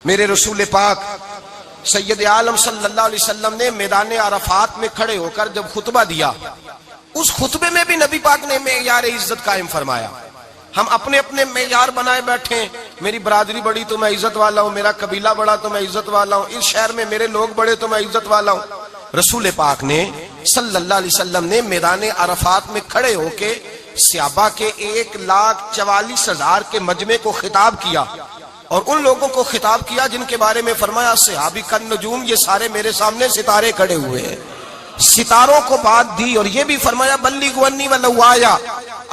میرے رسول پاک سید عالم صلی اللہ علیہ وسلم نے میدان عرفات میں کھڑے ہو کر جب خطبہ دیا، اس خطبے میں بھی نبی پاک نے معیار عزت قائم فرمایا۔ ہم اپنے اپنے معیار بنائے بیٹھے، میری برادری بڑی تو میں عزت والا ہوں، میرا قبیلہ بڑا تو میں عزت والا ہوں، اس شہر میں میرے لوگ بڑے تو میں عزت والا ہوں۔ رسول پاک نے صلی اللہ علیہ وسلم نے میدان عرفات میں کھڑے ہو کے صحابہ کے 1,44,000 کے مجمع کو خطاب کیا، اور ان لوگوں کو خطاب کیا جن کے بارے میں فرمایا صحابی کا نجوم، یہ سارے میرے سامنے ستارے کھڑے ہوئے ہیں۔ ستاروں کو بات دی اور یہ بھی فرمایا بلغوا انی ولو آیا،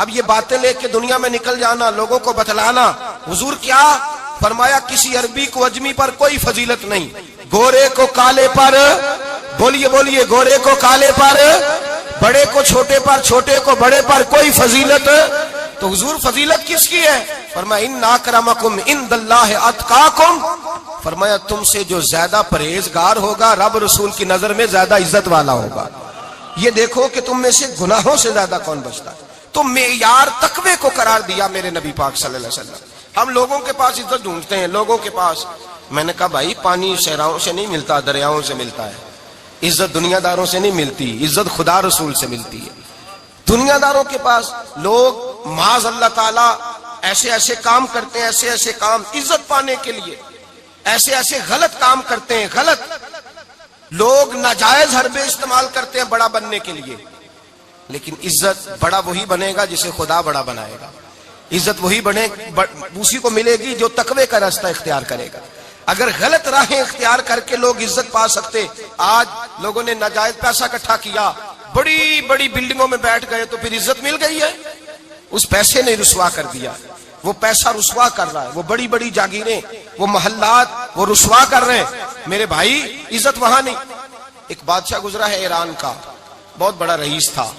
اب یہ باتیں لے کے دنیا میں نکل جانا، لوگوں کو بتلانا۔ حضور کیا فرمایا؟ کسی عربی کو اجمی پر کوئی فضیلت نہیں، گورے کو کالے پر، بولیے بولیے، گورے کو کالے پر، بڑے کو چھوٹے پر، چھوٹے کو بڑے پر کوئی فضیلت۔ تو حضور فضیلت کس کی ہے؟ فرمایا ان اکرمکم عند اللہ اتقاکم، فرمایا تم سے جو زیادہ پرہیزگار ہوگا رب رسول کی نظر میں زیادہ عزت والا ہوگا۔ یہ دیکھو کہ تم میں سے گناہوں سے زیادہ کون بچتا ہے۔ تو معیار تقوی کو قرار دیا میرے نبی پاک صلی اللہ علیہ وسلم۔ ہم لوگوں کے پاس عزت ڈھونڈتے ہیں، لوگوں کے پاس، میں نے کہا بھائی پانی صحراؤں سے نہیں ملتا، دریاؤں سے ملتا ہے۔ عزت دنیا داروں سے نہیں ملتی، عزت خدا رسول سے ملتی ہے۔ دنیا داروں کے پاس لوگ معاذ اللہ تعالی ایسے ایسے کام کرتے ہیں، ایسے ایسے کام عزت پانے کے لیے، ایسے ایسے غلط کام کرتے ہیں، غلط لوگ ناجائز حربے استعمال کرتے ہیں بڑا بننے کے لیے۔ لیکن عزت بڑا وہی بنے گا جسے خدا بڑا بنائے گا، عزت وہی بنے اسی کو ملے گی جو تقوی کا راستہ اختیار کرے گا۔ اگر غلط راہیں اختیار کر کے لوگ عزت پا سکتے، آج لوگوں نے ناجائز پیسہ اکٹھا کیا، بڑی بڑی بلڈنگوں میں بیٹھ گئے تو پھر عزت مل گئی ہے؟ اس پیسے نے رسوا کر دیا، وہ پیسہ رسوا کر رہا ہے، وہ بڑی بڑی جاگیریں، وہ محلات وہ رسوا کر رہے ہیں۔ میرے بھائی عزت وہاں نہیں۔ ایک بادشاہ گزرا ہے ایران کا، بہت بڑا رئیس تھا۔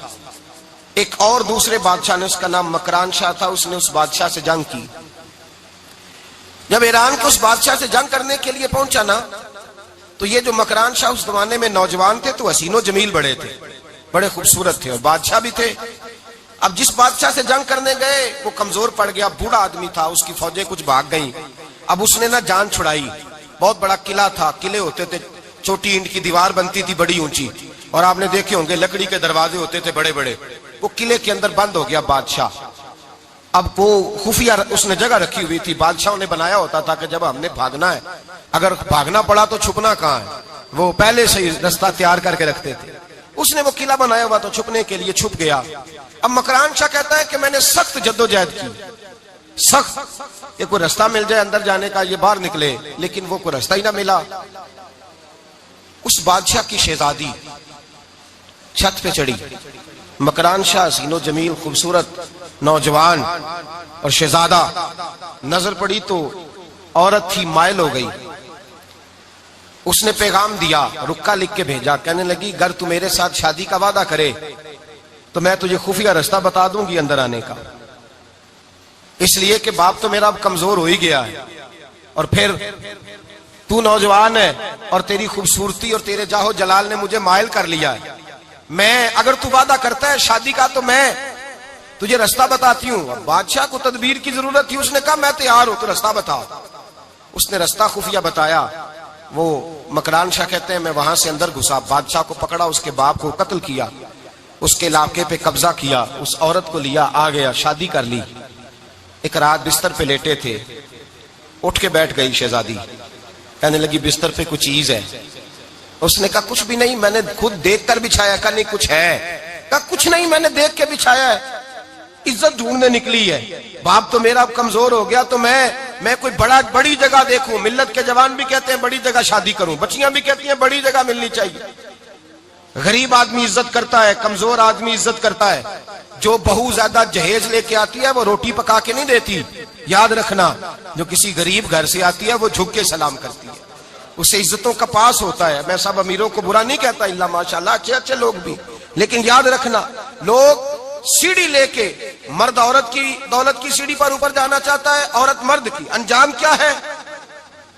ایک اور دوسرے بادشاہ نے، اس کا نام مکران شاہ تھا، اس نے اس بادشاہ سے جنگ کی۔ جب ایران کو اس بادشاہ سے جنگ کرنے کے لیے پہنچا نا، تو یہ جو مکران شاہ اس زمانے میں نوجوان تھے تو حسین و جمیل بڑے تھے، بڑے خوبصورت تھے، اور بادشاہ بھی تھے۔ اب جس بادشاہ سے جنگ کرنے گئے وہ کمزور پڑ گیا، بوڑھا آدمی تھا، اس کی فوجیں کچھ بھاگ گئیں۔ اب اس نے نا جان چھڑائی، بہت بڑا قلعہ تھا، قلعے ہوتے تھے، چھوٹی اینٹ کی دیوار بنتی تھی بڑی اونچی، اور آپ نے دیکھے ہوں گے لکڑی کے دروازے ہوتے تھے بڑے بڑے۔ وہ قلعے کے اندر بند ہو گیا بادشاہ۔ اب وہ خفیہ اس نے جگہ رکھی ہوئی تھی، بادشاہوں نے بنایا ہوتا تھا کہ جب ہم نے بھاگنا ہے، اگر بھاگنا پڑا تو چھپنا کہاں ہے، وہ پہلے سے راستہ تیار کر کے رکھتے تھے۔ اس نے وہ قلعہ بنایا ہوا تو چھپنے کے لیے چھپ گیا۔ اب مکران شاہ کہتا ہے کہ میں نے سخت جدوجہد کی، سخت، یہ کوئی راستہ مل جائے اندر جانے کا، یہ باہر نکلے، لیکن وہ کوئی راستہ ہی نہ ملا۔ اس بادشاہ کی شہزادی چھت پہ چڑھی، مکران شاہ حسین و جمیل خوبصورت نوجوان اور شہزادہ، نظر پڑی تو عورت تھی، مائل ہو گئی۔ اس نے پیغام دیا، رکا لکھ کے بھیجا، کہنے لگی اگر تو میرے ساتھ شادی کا وعدہ کرے تو میں تجھے خفیہ راستہ بتا دوں گی اندر آنے کا، اس لیے کہ باپ تو میرا اب کمزور ہو ہی گیا ہے، اور پھر تو نوجوان ہے اور تیری خوبصورتی اور تیرے جاہو جلال نے مجھے مائل کر لیا ہے۔ میں اگر تو وعدہ کرتا ہے شادی کا تو میں تجھے راستہ بتاتی ہوں۔ اب بادشاہ کو تدبیر کی ضرورت تھی، اس نے کہا میں تیار ہوں، تو راستہ بتا۔ اس نے راستہ خفیہ بتایا۔ وہ مکران شاہ کہتے ہیں میں وہاں سے اندر گھسا، بادشاہ کو پکڑا، اس کے باپ کو قتل کیا، اس کے علاقے پہ قبضہ کیا، اس عورت کو لیا، آ گیا، شادی کر لی۔ ایک رات بستر پہ لیٹے تھے، اٹھ کے بیٹھ گئی شہزادی، کہنے لگی بستر پہ کچھ چیز ہے۔ اس نے کہا کچھ بھی نہیں، میں نے خود دیکھ کر بچھایا۔ کہا نہیں کچھ ہے۔ کہا کچھ نہیں، میں نے دیکھ کے بچھایا ہے، عزت ڈھونڈنے نکلی ہے، باپ تو میرا اب کمزور ہو گیا، تو میں کوئی بڑی جگہ دیکھوں۔ ملت کے جوان بھی کہتے ہیں بڑی جگہ شادی کروں، بچیاں بھی کہتی ہیں بڑی جگہ ملنی چاہیے۔ غریب آدمی عزت کرتا ہے، کمزور آدمی عزت کرتا ہے۔ جو بہو زیادہ جہیز لے کے آتی ہے وہ روٹی پکا کے نہیں دیتی، یاد رکھنا۔ جو کسی غریب گھر سے آتی ہے وہ جھک کے سلام کرتی ہے، اسے عزتوں کا پاس ہوتا ہے۔ میں سب امیروں کو برا نہیں کہتا، اللہ ماشاءاللہ اچھے اچھے لوگ بھی، لیکن یاد رکھنا لوگ سیڑھی لے کے، مرد عورت کی دولت کی سیڑھی پر اوپر جانا چاہتا ہے، عورت مرد کی، انجام کیا ہے؟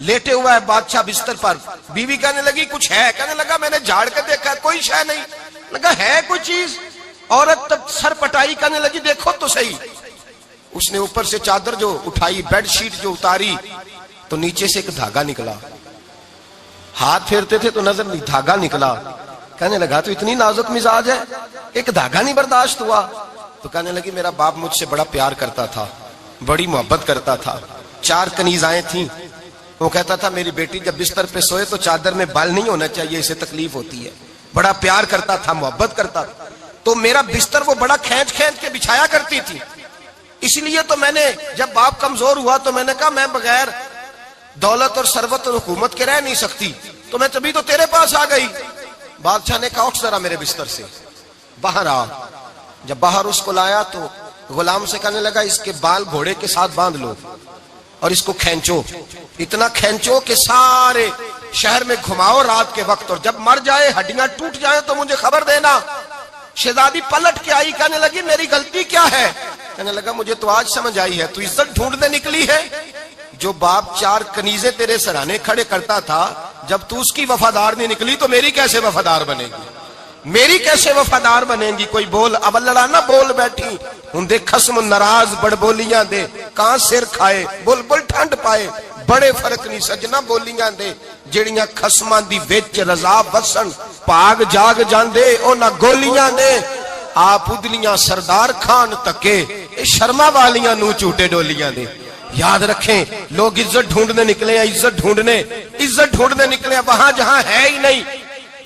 لیٹے ہوا ہے بادشاہ بستر پر، بیوی کہنے لگی کچھ ہے، کہنے لگا میں نے جھاڑ کے دیکھا ہے کوئی شے نہیں، لگا ہے کوئی چیز، عورت تب سر پٹائی، کہنے لگی دیکھو تو صحیح۔ اس نے اوپر سے چادر جو اٹھائی، بیڈ شیٹ جو اتاری، تو نیچے سے ایک دھاگا نکلا، ہاتھ پھیرتے تھے تو نظر نہیں، دھاگا نکلا۔ کہنے لگا تو اتنی نازک مزاج ہے، ایک دھاگا نہیں برداشت ہوا؟ تو کہنے لگی میرا باپ مجھ سے بڑا پیار کرتا تھا، بڑی محبت کرتا تھا، 4 کنیزائیں تھیں، وہ کہتا تھا میری بیٹی جب بستر پہ سوئے تو چادر میں بال نہیں ہونا چاہیے، اسے تکلیف ہوتی ہے، بڑا پیار کرتا تھا، محبت کرتا تھا، تو میرا بستر وہ بڑا کھینچ کھینچ کے بچھایا کرتی تھی، اس لیے تو میں نے جب باپ کمزور ہوا تو میں نے کہا میں بغیر دولت اور ثروت اور حکومت کے رہ نہیں سکتی، تو میں تبھی تو تیرے پاس آ گئی۔ بادشاہ نے کہا اٹھ ذرا میرے بستر سے، باہر آ۔ جب باہر اس کو لایا تو غلام سے کہنے لگا اس کے بال گھوڑے کے ساتھ باندھ لو اور اس کو کھینچو، اتنا کھینچو کہ سارے شہر میں گھماؤ رات کے وقت، اور جب مر جائے ہڈیاں ٹوٹ جائیں تو مجھے خبر دینا۔ شہزادی پلٹ کے آئی، کہنے لگی میری غلطی کیا ہے؟ کہنے لگا مجھے تو آج سمجھ آئی ہے، تو عزت ڈھونڈنے نکلی ہے؟ جو باپ 4 کنیزیں تیرے سرانے کھڑے کرتا تھا، جب تو اس کی وفادار نہیں نکلی تو میری کیسے وفادار بنے گی؟ میری کیسے وفادار بنے گی؟ کوئی بول اب لڑانا بول بیٹھی ہوں دے خصم ناراض بڑ بولیاں دے، کہاں سر کھائے بول بول ٹھنڈ پائے، بڑے فرق نہیں سجنا بولیاں دے، جڑیاں خصماں دی وچ رضا وسن پاگ جاگ جاندے او نہ گولیاں دے، آپ ادلیاں سردار خان تکے اے شرما والیاں نو چوٹے ڈولیاں دے۔ یاد رکھیں لوگ عزت ڈھونڈنے نکلے ہیں، عزت ڈھونڈنے نکلے ہیں وہاں جہاں ہے ہی نہیں۔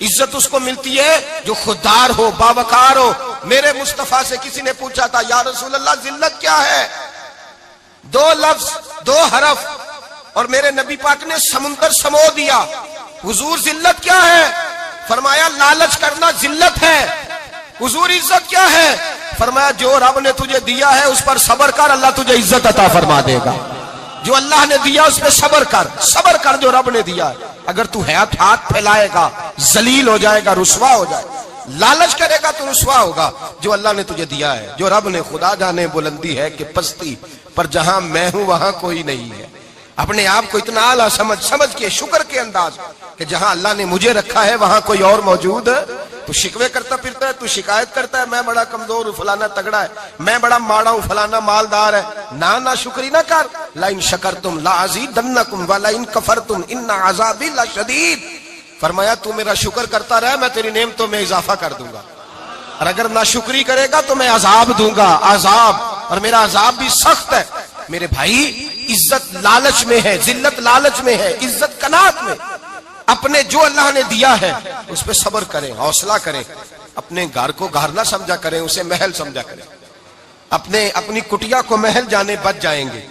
عزت اس کو ملتی ہے جو خوددار ہو، باوقار ہو۔ میرے مصطفیٰ سے کسی نے پوچھا تھا یا رسول اللہ ذلت کیا ہے؟ 2 لفظ 2 حرف اور میرے نبی پاک نے سمندر سمو دیا۔ حضور ذلت کیا ہے؟ فرمایا لالچ کرنا ذلت ہے۔ حضور عزت کیا ہے؟ فرمایا جو رب نے تجھے دیا ہے اس پر صبر کر، اللہ تجھے عزت عطا فرما دے گا۔ جو اللہ نے دیا اس پہ صبر کر جو رب نے دیا ہے۔ اگر تو ہاتھ پھیلائے گا ذلیل ہو جائے گا، رسوا ہو جائے گا، لالچ کرے گا تو رسوا ہوگا۔ جو اللہ نے تجھے دیا ہے، جو رب نے، خدا جانے بلندی ہے کہ پستی، پر جہاں میں ہوں وہاں کوئی نہیں ہے۔ اپنے آپ کو اتنا اعلیٰ سمجھ کے شکر کے انداز کہ جہاں اللہ نے مجھے رکھا ہے وہاں کوئی اور موجود ہے۔ تو شکوے کرتا پھرتا ہے، تو شکایت کرتا ہے میں بڑا کمزور ہوں، فلانا تگڑا ہے، میں بڑا ماڑا ہوں، فلانا مالدار ہے، نا شکری نہ کر۔ لئن شکرتم لازیدنکم ولئن کفرتم ان عذابی لشدید۔ فرمایا تو میرا شکر کرتا رہے، میں تیری نعمتوں میں اضافہ کر دوں گا، اور اگر ناشکری کرے گا تو میں عذاب دوں گا، عذاب، اور میرا عذاب بھی سخت ہے۔ میرے بھائی عزت لالچ میں ہے، ذلت لالچ میں ہے، عزت قناعت میں۔ اپنے جو اللہ نے دیا ہے اس پہ صبر کریں، حوصلہ کریں، اپنے گھر کو گھر نہ سمجھا کریں، اسے محل سمجھا کریں۔ اپنی کٹیا کو محل جانے بچ جائیں گے۔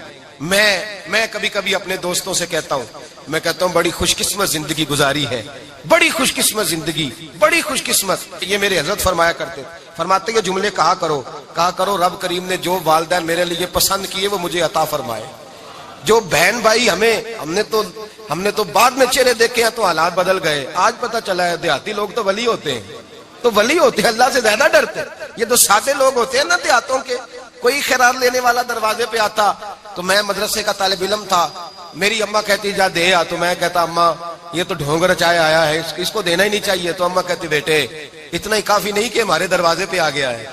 میں کبھی کبھی اپنے دوستوں سے کہتا ہوں بڑی خوش قسمت زندگی گزاری ہے، بڑی خوش قسمت زندگی، بڑی خوش قسمت۔ یہ میرے حضرت فرمایا کرتے، فرماتے یہ جملے کہا کرو رب کریم نے جو والدین میرے لیے پسند کیے وہ مجھے عطا فرمائے۔ جو بہن بھائی ہم نے تو بعد میں چہرے دیکھے ہیں تو حالات بدل گئے، آج پتہ چلا ہے دیہاتی لوگ تو ولی ہوتے ہیں، اللہ سے زیادہ ڈرتے ہیں۔ یہ تو سادے لوگ ہوتے ہیں نا دیہاتوں کے، کوئی خیرات لینے والا دروازے پہ آتا تو میں مدرسے کا طالب علم تھا، میری اماں کہتی جا دے آ، تو میں کہتا اماں یہ تو ڈھونگ رچائے آیا ہے، اس کو دینا ہی نہیں چاہیے، تو اماں کہتی بیٹے اتنا ہی کافی نہیں کہ ہمارے دروازے پہ آ گیا ہے۔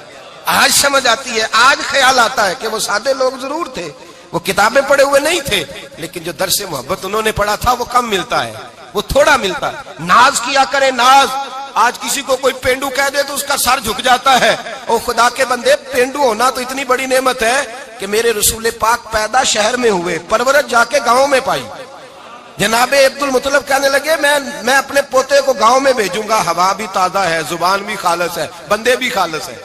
آج سمجھ آتی ہے، آج خیال آتا ہے کہ وہ سادے لوگ ضرور تھے، وہ کتابیں پڑھے ہوئے نہیں تھے، لیکن جو درس محبت انہوں نے پڑھا تھا وہ کم ملتا ہے، وہ تھوڑا ملتا ہے۔ ناز کیا کرے ناز، آج کسی کو کوئی پینڈو کہہ دے تو اس کا سر جھک جاتا ہے۔ او خدا کے بندے، پینڈو ہونا تو اتنی بڑی نعمت ہے کہ میرے رسول پاک پیدا شہر میں ہوئے، پرورش جا کے گاؤں میں پائی۔ جناب عبد المطلب کہنے لگے میں اپنے پوتے کو گاؤں میں بھیجوں گا، ہوا بھی تازہ ہے، زبان بھی خالص ہے، بندے بھی خالص ہے۔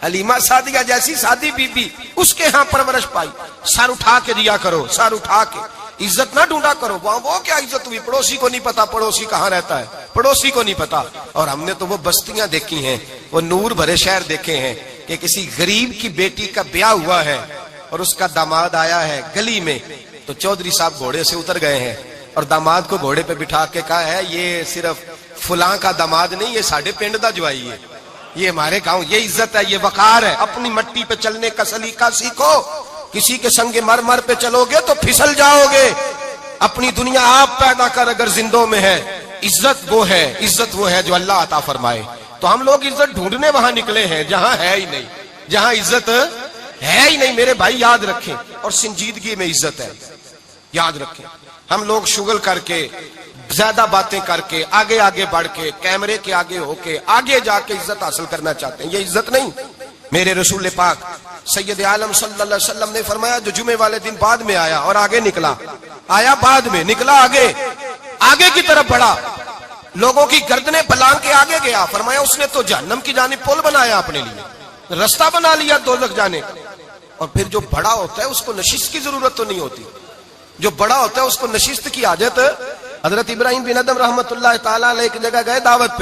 حلیمہ سعدیہ جیسی سادی بی بی، اس کے ہاں پرورش پائی۔ سر اٹھا کے دیا کرو، سر اٹھا کے، عزت نہ ڈھونڈا کرو۔ وہ کیا عزت ہوئی؟ پڑوسی کو نہیں پتا پڑوسی کہاں رہتا ہے، پڑوسی کو نہیں پتا۔ اور ہم نے تو وہ بستیاں دیکھی ہیں، وہ نور بھرے شہر دیکھے ہیں کہ کسی غریب کی بیٹی کا بیاہ ہوا ہے اور اس کا داماد آیا ہے گلی میں، تو چودھری صاحب گھوڑے سے اتر گئے ہیں اور داماد کو گھوڑے پہ بٹھا کے کہا ہے یہ صرف فلاں کا داماد نہیں، یہ ساڑھے پنڈ دا جوائی ہے، یہ ہمارے گاؤں، یہ عزت ہے، یہ وقار ہے۔ اپنی مٹی پہ چلنے کا سلیقہ سیکھو، کسی کے سنگ مرمر پہ چلو گے تو پھسل جاؤ گے۔ اپنی دنیا آپ پیدا کر اگر زندوں میں ہے، عزت وہ ہے جو اللہ عطا فرمائے۔ تو ہم لوگ عزت ڈھونڈنے وہاں نکلے ہیں جہاں ہے ہی نہیں، جہاں عزت ہے ہی نہیں۔ میرے بھائی یاد رکھیں، اور سنجیدگی میں عزت ہے، یاد رکھیں۔ ہم لوگ شغل کر کے زیادہ باتیں کر کے آگے آگے بڑھ کے کیمرے کے آگے ہو کے آگے جا کے عزت حاصل کرنا چاہتے ہیں. یہ عزت نہیں. میرے رسول پاک سید عالم صلی اللہ علیہ وسلم نے فرمایا جو جمعے والے دن بعد میں آیا اور آگے نکلا, آیا بعد میں, نکلا آگے کی طرف بڑھا, لوگوں کی گردنیں پلانگ کے آگے گیا, فرمایا اس نے تو جہنم کی جانب پل بنایا اپنے لیے, رستہ بنا لیا دوزخ جانے. اور پھر جو بڑا ہوتا ہے اس کو نشست کی ضرورت تو نہیں ہوتی. جو بڑا ہوتا ہے اس کو نشست کی حاجت. حضرت ابراہیم بن ادم رحمت اللہ تعالیٰ علیہ ایک جگہ گئے دعوت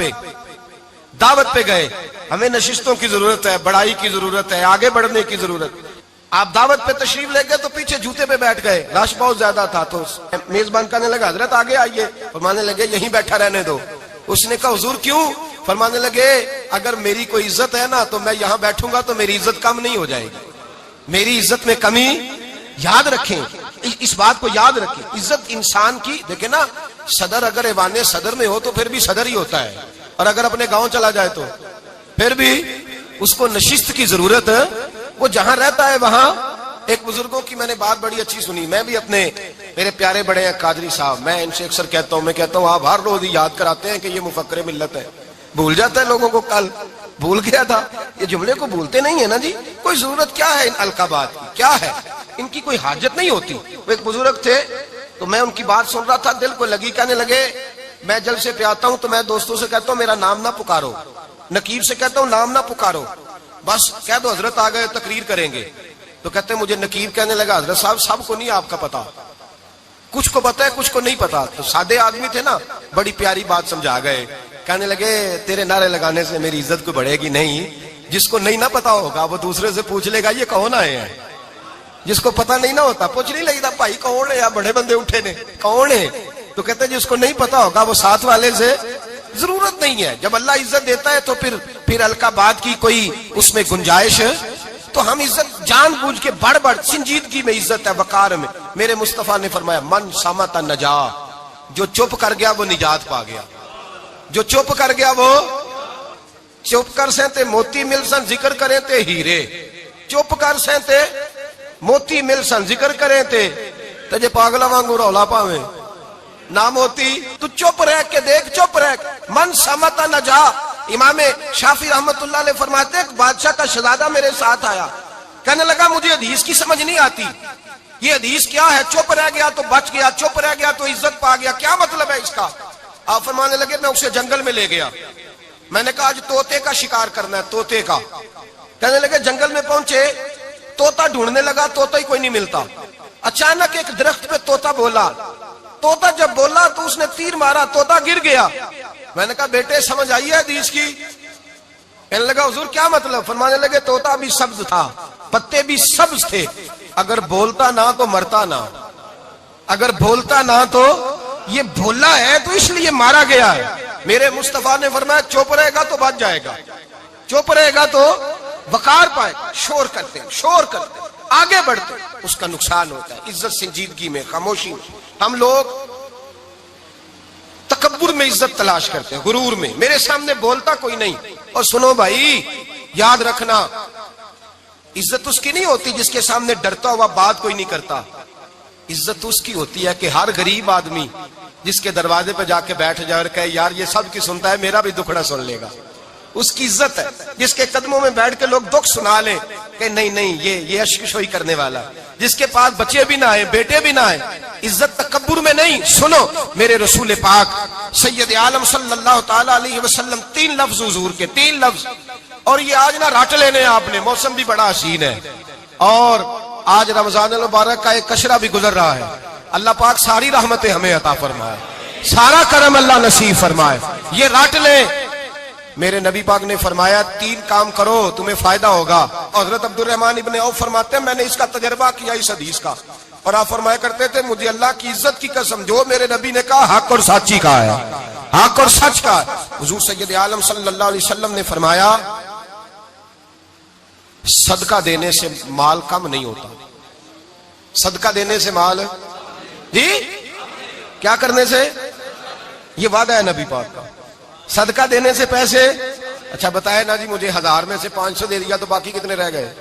پہ گئے. ہمیں نشستوں کی ضرورت ہے, بڑائی کی ضرورت ہے, آگے بڑھنے کی ضرورت. آپ دعوت پہ تشریف لے گئے تو پیچھے جوتے پہ بیٹھ گئے, رش بہت زیادہ تھا. تو میزبان کہنے لگا حضرت آگے آئیے, فرمانے لگے یہیں بیٹھا رہنے دو. اس نے کہا حضور کیوں؟ فرمانے لگے اگر میری کوئی عزت ہے نا تو میں یہاں بیٹھوں گا تو میری عزت کم نہیں ہو جائے گی, میری عزت میں کمی. یاد رکھیں, اس بات کو یاد رکھیں. عزت انسان کی, دیکھیں نا, صدر اگر ایوان صدر میں ہو تو پھر بھی صدر ہی ہوتا ہے, اور اگر اپنے گاؤں چلا جائے تو پھر بھی اس کو نشست کی ضرورت ہے. وہ جہاں رہتا ہے وہاں. ایک بزرگوں کی میں نے بات بڑی اچھی سنی. میں بھی اپنے میرے پیارے بڑے ہیں قادری صاحب, میں ان سے اکثر کہتا ہوں, میں کہتا ہوں آپ ہر روز یاد کراتے ہیں کہ یہ مفکر ملت ہے. بھول جاتا ہے لوگوں کو, کل بھول گیا تھا. یہ جملے کو بھولتے نہیں ہے نا جی. کوئی ضرورت کیا ہے ان القابات کی, کیا ہے ان کی کوئی حاجت نہیں ہوتی. وہ ایک بزرگ تھے تو میں ان کی بات سن رہا تھا, دل کو لگی. کہنے لگے میں جلسے پہ آتا ہوں تو میں دوستوں سے کہتا ہوں میرا نام نہ پکارو, نقیب سے کہتا ہوں نام نہ پکارو, بس کہہ دو حضرت آ گئے تقریر کریں گے. تو کہتے ہیں مجھے نقیب کہنے لگا حضرت صاحب سب کو نہیں آپ کا پتا, کچھ کو پتا ہے کچھ کو نہیں پتا. تو سادے آدمی تھے نا, بڑی پیاری بات سمجھا گئے. کہنے لگے تیرے نعرے لگانے سے میری عزت کو بڑھے گی نہیں. جس کو نہیں نہ پتا ہوگا وہ دوسرے سے پوچھ لے گا یہ کون آئے ہیں. جس کو پتا نہیں نہ ہوتا پوچھ نہیں لگتا بھائی کون ہے, یا بڑے بندے اٹھے نے کون ہے. تو کہتے ہیں جس کو نہیں پتا ہوگا وہ ساتھ والے سے ضرورت نہیں ہے. جب اللہ عزت دیتا ہے تو پھر القابات کی کوئی اس میں گنجائش. تو ہم عزت جان بوجھ کے بڑھ سنجیدگی میں عزت ہے, وقار میں. میرے مصطفیٰ نے فرمایا من صمت نجا, جو چپ کر گیا وہ نجات پا گیا. جو چپ کر گیا وہ چپ کر سہتے موتی مل سن ذکر کریں تے ہیرے. چپ کر سہتے موتی مل سن ذکر کریں تے جے پاگلا وانگو رولا پاویں نہ موتی. تو چپ رہ کے دیکھ, چپ رہ. من صمت نجا. امام شافعی رحمت اللہ علیہ فرماتے ہیں ایک بادشاہ کا شہزادہ میرے ساتھ آیا, کہنے لگا مجھے حدیث کی سمجھ نہیں آتی, یہ حدیث کیا ہے؟ چپ رہ گیا تو بچ گیا, چپ رہ گیا تو عزت پا گیا, کیا مطلب ہے اس کا؟ آپ فرمانے لگے میں اسے جنگل میں لے گیا, میں نے کہا آج طوطے کا شکار کرنا ہے, طوطے کا. کہنے لگے جنگل میں پہنچے, طوطا ڈھونڈنے لگا, طوطا ہی کوئی نہیں ملتا. اچانک ایک درخت پہ طوطا بولا. طوطا جب بولا تو اس نے تیر مارا, طوطا گر گیا. میں نے کہا بیٹے سمجھ آئی ہے حدیث کی؟ کہنے لگا حضور کیا مطلب؟ فرمانے لگے طوطا بھی سبز تھا, پتے بھی سبز تھے, اگر بولتا نہ تو مرتا نہ, اگر بولتا نہ تو یہ بولا ہے تو اس لیے مارا گیا ہے. میرے مصطفیٰ نے فرمایا چپ رہے گا تو بچ جائے گا, چپ رہے گا تو وقار پائے. شور کرتے آگے بڑھتے اس کا نقصان ہوتا ہے. عزت سنجیدگی میں, خاموشی میں. ہم لوگ تکبر میں عزت تلاش کرتے ہیں, غرور میں. میرے سامنے بولتا کوئی نہیں. اور سنو بھائی یاد رکھنا, عزت اس کی نہیں ہوتی جس کے سامنے ڈرتا ہوا بات کوئی نہیں کرتا. عزت اس کی ہوتی ہے کہ ہر غریب آدمی جس کے دروازے پہ جا کے بیٹھ جائے اور کہے یار یہ سب کی سنتا ہے, میرا بھی دکھڑا سن لے گا, اس کی عزت ہے. جس کے قدموں میں بیٹھ کے لوگ دکھ سنا لیں کہ نہیں یہ اشکشوئی کرنے والا, جس کے پاس بچے بھی نہ آئے, بیٹے بھی نہ آئے. عزت تکبر میں نہیں. سنو میرے رسول پاک سید عالم صلی اللہ تعالی علیہ وسلم 3 لفظ حضور کے, 3 لفظ. اور یہ آج نہ رٹ لینے آپ نے, موسم بھی بڑا حسین ہے اور آج رمضان المبارک کا ایک کشرہ بھی گزر رہا ہے. اللہ پاک ساری رحمتیں ہمیں عطا فرمائے, سارا کرم اللہ نصیب فرمائے. یہ رٹ لیں. میرے نبی پاک نے فرمایا 3 کام کرو تمہیں فائدہ ہوگا. حضرت عبد الرحمن ابن عوف فرماتے ہیں میں نے اس کا تجربہ کیا اس حدیث کا, اور آپ فرمایا کرتے تھے مجھے اللہ کی عزت کی قسم جو میرے نبی نے کہا حق اور سچی کا ہے, حق اور سچ کا ہے. حضور سید عالم صلی اللہ علیہ وسلم نے فرمایا صدقہ دینے سے مال کم نہیں ہوتا. صدقہ دینے سے مال, جی کیا کرنے سے؟ یہ وعدہ ہے نبی پاک کا. صدقہ دینے سے پیسے, اچھا بتائے نا جی مجھے 1000 میں سے 500 دے دیا تو باقی کتنے رہ گئے؟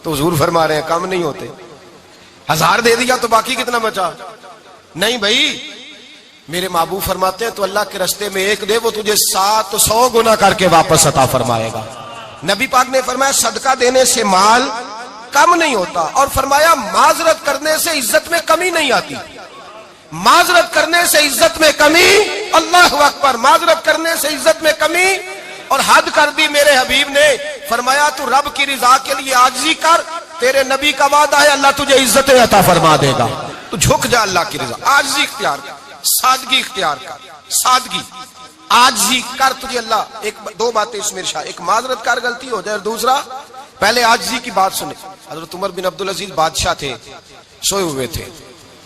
تو حضور فرما رہے ہیں کم نہیں ہوتے. 1000 دے دیا تو باقی کتنا بچا؟ نہیں بھائی، میرے محبوب فرماتے ہیں تو اللہ کے راستے میں ایک دے وہ تجھے 700 گنا کر کے واپس عطا فرمائے گا۔ نبی پاک نے فرمایا صدقہ دینے سے مال کم نہیں ہوتا، اور فرمایا معذرت کرنے سے عزت میں کمی نہیں آتی۔ معذرت کرنے سے عزت میں کمی، اللہ اکبر، معذرت کرنے سے عزت میں کمی، اور حد کر دی میرے حبیب نے، فرمایا تو رب کی رضا کے لیے عاجزی کر، تیرے نبی کا وعدہ ہے اللہ تجھے عزت عطا فرما دے گا۔ تو جھک جا اللہ کی رضا، عاجزی اختیار کر، سادگی اختیار کر، سادگی عاجزی کر، تجھے اللہ دو باتیں اس میں ارشاد، ایک معذرت کر غلطی ہو جائے، اور دوسرا پہلے عاجزی کی بات سنے۔ حضرت عمر بن عبدالعزیز بادشاہ تھے، سوئے ہوئے تھے،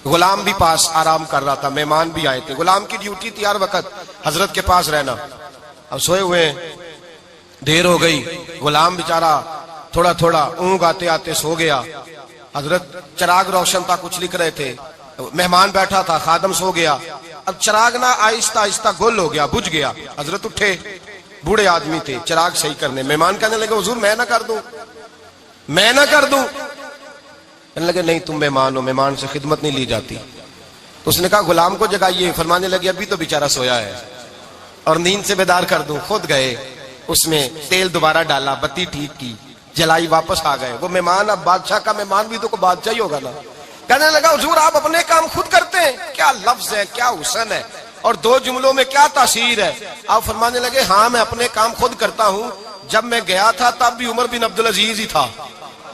غلام بھی پاس آرام کر رہا تھا، مہمان بھی آئے تھے، غلام کی ڈیوٹی تھی ہر وقت حضرت کے پاس رہنا۔ اب سوئے ہوئے ہیں، دیر ہو گئی، غلام بیچارہ تھوڑا تھوڑا اونگ آتے آتے سو گیا، حضرت چراغ روشن تھا، کچھ لکھ رہے تھے، مہمان بیٹھا تھا، خادم سو گیا، اب چراغ نہ آہستہ آہستہ گل ہو گیا، بجھ گیا، حضرت اٹھے، بوڑھے آدمی تھے، چراغ صحیح کرنے، مہمان کہنے لگے حضور میں نہ کر دوں، میں نہ کر دوں، کہنے لگے نہیں تم مہمان ہو، مہمان سے خدمت نہیں لی جاتی۔ تو اس نے کہا غلام کو جگائیے، فرمانے لگے ابھی تو بیچارہ سویا ہے اور نیند سے بیدار کر دوں، خود گئے، اس میں تیل دوبارہ ڈالا، بتی ٹھیک کی، جلائی، واپس آ گئے، وہ مہمان اب بادشاہ کا مہمان بھی تو کوئی بادشاہ ہی ہوگا نا، کہنے لگا حضور آپ اپنے کام خود کرتے ہیں، کیا لفظ ہے، کیا حسن ہے، اور دو جملوں میں کیا تاثیر ہے۔ آپ فرمانے لگے ہاں میں اپنے کام خود کرتا ہوں، جب میں گیا تھا تب بھی عمر بن عبدالعزیز ہی تھا،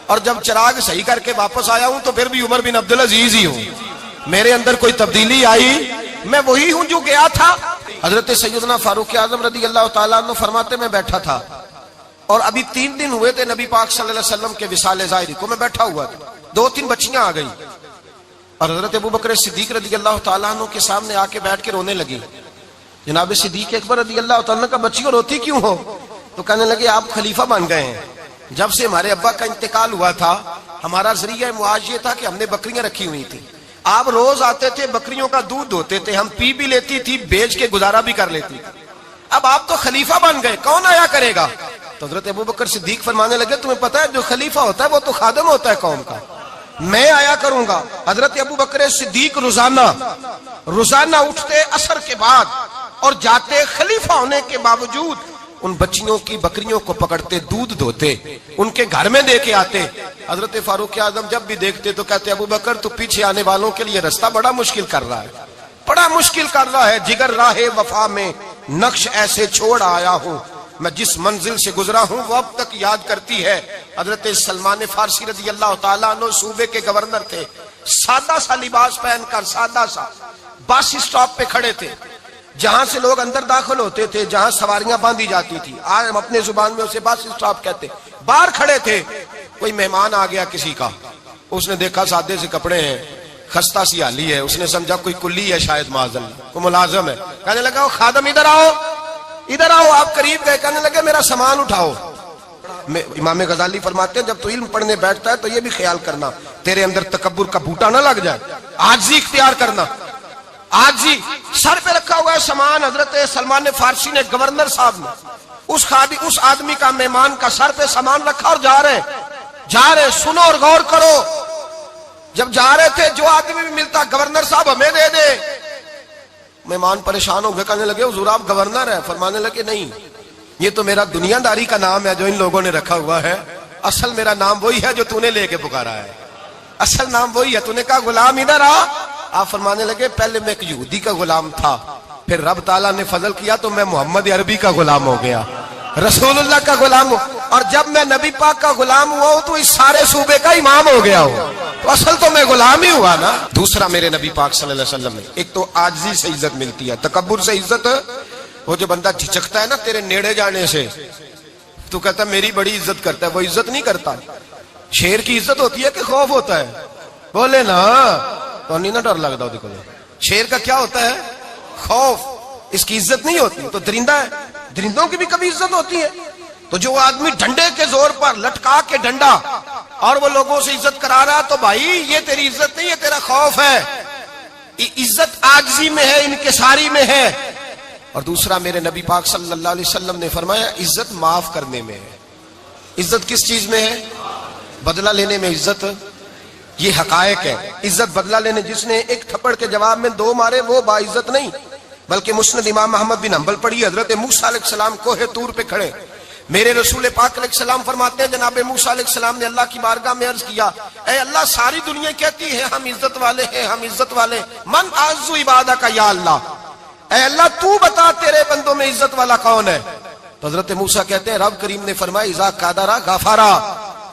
اور جب چراغ صحیح کر کے واپس آیا ہوں تو پھر بھی عمر بن عبدالعزیز ہی ہوں، میرے اندر کوئی تبدیلی آئی، میں وہی ہوں جو گیا تھا۔ حضرت سیدنا فاروق اعظم رضی اللہ تعالیٰ عنہ فرماتے میں بیٹھا تھا، اور ابھی 3 دن ہوئے تھے نبی پاک صلی اللہ علیہ وسلم کے وصال ظاہری کو، میں بیٹھا ہوا تھا، 2-3 بچیاں آ گئی، اور حضرت ابوبکر صدیق رضی اللہ تعالیٰ عنہ کے سامنے آ کے بیٹھ کے رونے لگی۔ جناب صدیق اکبر رضی اللہ تعالیٰ عنہ کا بچیوں روتی کیوں ہو؟ تو کہنے لگے آپ خلیفہ بن گئے ہیں، جب سے ہمارے ابا کا انتقال ہوا تھا ہمارا ذریعہ معاش یہ تھا کہ ہم نے بکریاں رکھی ہوئی تھی، آپ روز آتے تھے، بکریوں کا دودھ دھوتے تھے، ہم پی بھی لیتی تھی، بیچ کے گزارا بھی کر لیتی تھی، اب آپ تو خلیفہ بن گئے، کون آیا کرے گا؟ تو حضرت ابوبکر صدیق فرمانے لگے تمہیں پتہ ہے جو خلیفہ ہوتا ہے وہ تو خادم ہوتا ہے قوم کا، میں آیا کروں گا۔ حضرت ابوبکر صدیق روزانہ اٹھتے عصر کے بعد اور جاتے، خلیفہ ہونے کے باوجود ان بچیوں کی بکریوں کو پکڑتے، دودھ دھوتے، ان کے گھر میں دے کے آتے۔ حضرت فاروق اعظم جب بھی دیکھتے تو کہتے ابوبکر تو پیچھے آنے والوں کے لیے رستہ بڑا مشکل کر رہا ہے، بڑا مشکل کر رہا ہے، جگر راہ وفا میں نقش ایسے چھوڑ آیا ہوں، میں جس منزل سے گزرا ہوں وہ اب تک یاد کرتی ہے۔ حضرت سلمان فارسی رضی اللہ تعالیٰ عنہ صوبے کے گورنر تھے، سادہ سا لباس پہن کر، سادہ سا، بس اسٹاپ پہ کھڑے تھے، جہاں سے لوگ اندر داخل ہوتے تھے، جہاں سواریاں باندھی جاتی تھی، آج ہم اپنے زبان میں اسے بس اسٹاپ کہتے، باہر کھڑے تھے۔ کوئی مہمان آ گیا کسی کا، اس نے دیکھا سادے سے کپڑے ہیں، خستہ سی حالی ہے، اس نے سمجھا کوئی کلی ہے، شاید معاذ اللہ کوئی ملازم ہے، کہنے لگا خادم ادھر آؤ، ادھر آؤ، آپ قریب گئے، کہنے لگے میرا سامان اٹھاؤ۔ امام غزالی فرماتے ہیں جب تو علم پڑھنے بیٹھتا ہے تو یہ بھی خیال کرنا تیرے اندر تکبر کا بوٹا نہ لگ جائے، عاجزی اختیار کرنا، عاجزی۔ سر پہ رکھا ہوا ہے سامان، حضرت سلمان فارسی نے، گورنر صاحب نے، اس آدمی کا، مہمان کا سر پہ سامان رکھا اور جا رہے، سنو اور غور کرو، جب جا رہے تھے جو آدمی بھی ملتا گورنر صاحب ہمیں دے دے، مہمان پریشان ہو گئے، کہنے لگے حضور آپ گورنر ہیں؟ فرمانے لگے نہیں، یہ تو میرا دنیا داری کا نام ہے جو ان لوگوں نے رکھا ہوا ہے، اصل میرا نام وہی ہے جو تو نے لے کے پکارا ہے، اصل نام وہی ہے۔ تو نے کہا غلام ادھر آ، آپ فرمانے لگے پہلے میں ایک یہودی کا غلام تھا، پھر رب تعالیٰ نے فضل کیا تو میں محمد عربی کا غلام ہو گیا، رسول اللہ کا غلام ہوں، اور جب میں نبی پاک کا غلام ہوا ہوں تو اس سارے صوبے کا امام ہو گیا ہوں، تو اصل تو میں غلام ہی ہوا نا۔ دوسرا میرے نبی پاک صلی اللہ علیہ وسلم نے، ایک تو عاجزی سے عزت ملتی ہے، تکبر سے عزت، وہ جو بندہ جھجکتا ہے نا تیرے نیڑے جانے سے، تو کہتا ہے میری بڑی عزت کرتا ہے، وہ عزت نہیں کرتا۔ شیر کی عزت ہوتی ہے کہ خوف ہوتا ہے؟ بولے نا، تو نہیں نا ڈر لگتا دیکھو، شیر کا کیا ہوتا ہے؟ خوف، اس کی عزت نہیں ہوتی۔ تو درندہ ہے، درندوں کی بھی کبھی عزت ہوتی ہے؟ تو جو آدمی ڈنڈے کے زور پر لٹکا کے ڈنڈا اور وہ لوگوں سے عزت کرا رہا، تو بھائی یہ تیری عزت نہیں، یہ تیرا خوف ہے۔ عزت عاجزی میں ہے، انکساری میں ہے۔ اور دوسرا میرے نبی پاک صلی اللہ علیہ وسلم نے فرمایا عزت معاف کرنے میں ہے۔ عزت کس چیز میں ہے؟ بدلہ لینے میں عزت، یہ حقائق ہے. عزت بدلہ لینے جس نے ایک تھپڑ کے جواب میں 2 مارے وہ باعزت نہیں، بلکہ مسند امام محمد بن حنبل پڑھی. حضرت موسیٰ علیہ السلام کوہ طور پہ کھڑے، میرے رسول پاک علیہ السلام فرماتے ہیں جناب موسیٰ علیہ السلام نے اللہ کی بارگاہ میں عرض کیا، اے اللہ ساری دنیا کہتی ہے ہم عزت والے ہیں، ہم عزت والے، من اعز عبادک یا اللہ، اے اللہ تو بتا تیرے بندوں میں عزت والا کون ہے؟ تو حضرت موسیٰ کہتے ہیں رب کریم نے فرمایا اذا قادر غفارا،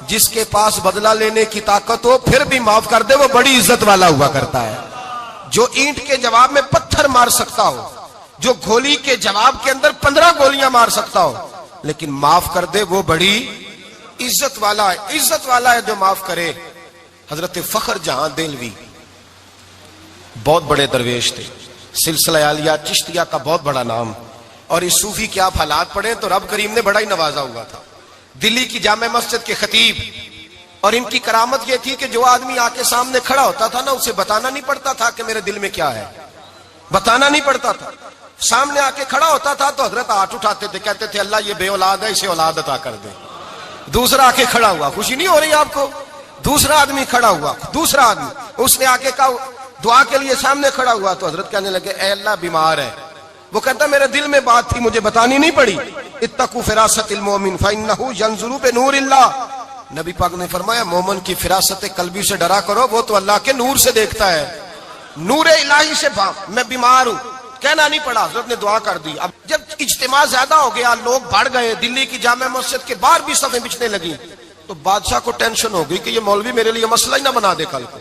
جس کے پاس بدلہ لینے کی طاقت ہو پھر بھی معاف کر دے وہ بڑی عزت والا ہوا کرتا ہے. جو اینٹ کے جواب میں پتھر مار سکتا ہو، جو گولی کے جواب کے اندر 15 گولیاں مار سکتا ہو لیکن معاف کر دے وہ بڑی عزت والا ہے. عزت والا ہے جو معاف کرے. حضرت فخر جہاں دہلوی بہت بڑے درویش تھے، سلسلہ عالیہ چشتیہ کا بہت بڑا نام، اور اس صوفی کے آپ حالات پڑھیں تو رب کریم نے بڑا ہی نوازا ہوا تھا. دلی کی جامع مسجد کے خطیب، اور ان کی کرامت یہ تھی کہ جو آدمی آ کے سامنے کھڑا ہوتا تھا نا اسے بتانا نہیں پڑتا تھا کہ میرے دل میں کیا ہے، بتانا نہیں پڑتا تھا. سامنے آ کے کھڑا ہوتا تھا تو حضرت ہاتھ اٹھاتے تھے، کہتے تھے اللہ یہ بے اولاد ہے اسے اولاد عطا کر دے. دوسرا آ کے کھڑا ہوا، خوشی نہیں ہو رہی آپ کو؟ دوسرا آدمی کھڑا ہوا، دوسرا آدمی اس نے آ کے کہا دعا کے لیے سامنے کھڑا ہوا تو حضرت کہنے لگے اے اللہ بیمار ہے. وہ کہتا میرے دل میں بات تھی مجھے بتانی نہیں پڑی. اتقوا فراست المؤمن فانه ينظر بنور اللہ. نبی پاک نے فرمایا مومن کی فراست قلبی سے ڈرا کرو، وہ تو اللہ کے نور سے دیکھتا ہے. نور الہی سے میں بیمار ہوں کہنا نہیں پڑا، حضرت نے دعا کر دی. اب جب اجتماع زیادہ ہو گیا، لوگ بڑھ گئے، دلی کی جامع مسجد کے باہر بھی صفیں بچھنے لگی، تو بادشاہ کو ٹینشن ہو گئی کہ یہ مولوی میرے لیے مسئلہ ہی نہ بنا دے کل کو.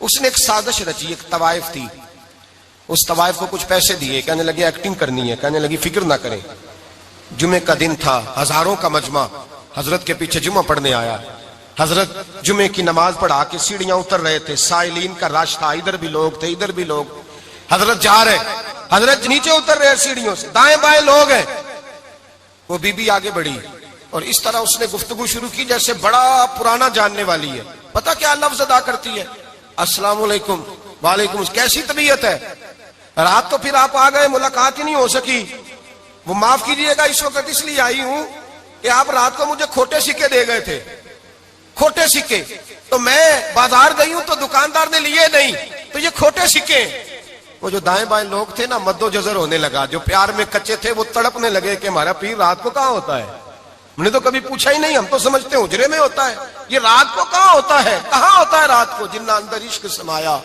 اس نے ایک سازش رچی، ایک طوائف تھی، اس طوائف کو کچھ پیسے دیے، کہنے لگے ایکٹنگ کرنی ہے، کہنے لگی فکر نہ کریں. جمعے کا دن تھا، ہزاروں کا مجمع حضرت کے پیچھے جمعہ پڑھنے آیا. حضرت جمعے کی نماز پڑھا کے سیڑھیاں اتر رہے تھے، سائلین کا رش تھا، ادھر بھی لوگ تھے ادھر بھی لوگ. حضرت جا رہے، حضرت نیچے اتر رہے سیڑھیوں سے، دائیں بائیں لوگ ہیں. وہ بی بی آگے بڑھی اور اس طرح اس نے گفتگو شروع کی جیسے بڑا پرانا جاننے والی ہے. پتہ کیا لفظ ادا کرتی ہے؟ السلام علیکم. وعلیکم. کیسی طبیعت ہے؟ رات تو پھر آپ آ گئے، ملاقات ہی نہیں ہو سکی. وہ معاف کیجئے گا اس وقت اس لیے آئی ہوں کہ آپ رات کو مجھے کھوٹے سکے دے گئے تھے، کھوٹے سکے، تو میں بازار گئی ہوں تو دکاندار نے لیے نہیں، تو یہ کھوٹے سکے. وہ جو دائیں بائیں لوگ تھے نا مد و جزر ہونے لگا، جو پیار میں کچے تھے وہ تڑپنے لگے کہ ہمارا پیر رات کو کہاں ہوتا ہے. ہم نے تو کبھی پوچھا ہی نہیں، ہم تو سمجھتے ہیں حجرے میں ہوتا ہے، یہ رات کو کہاں ہوتا ہے، کہاں ہوتا ہے رات کو. جنہ اندر عشق سمایا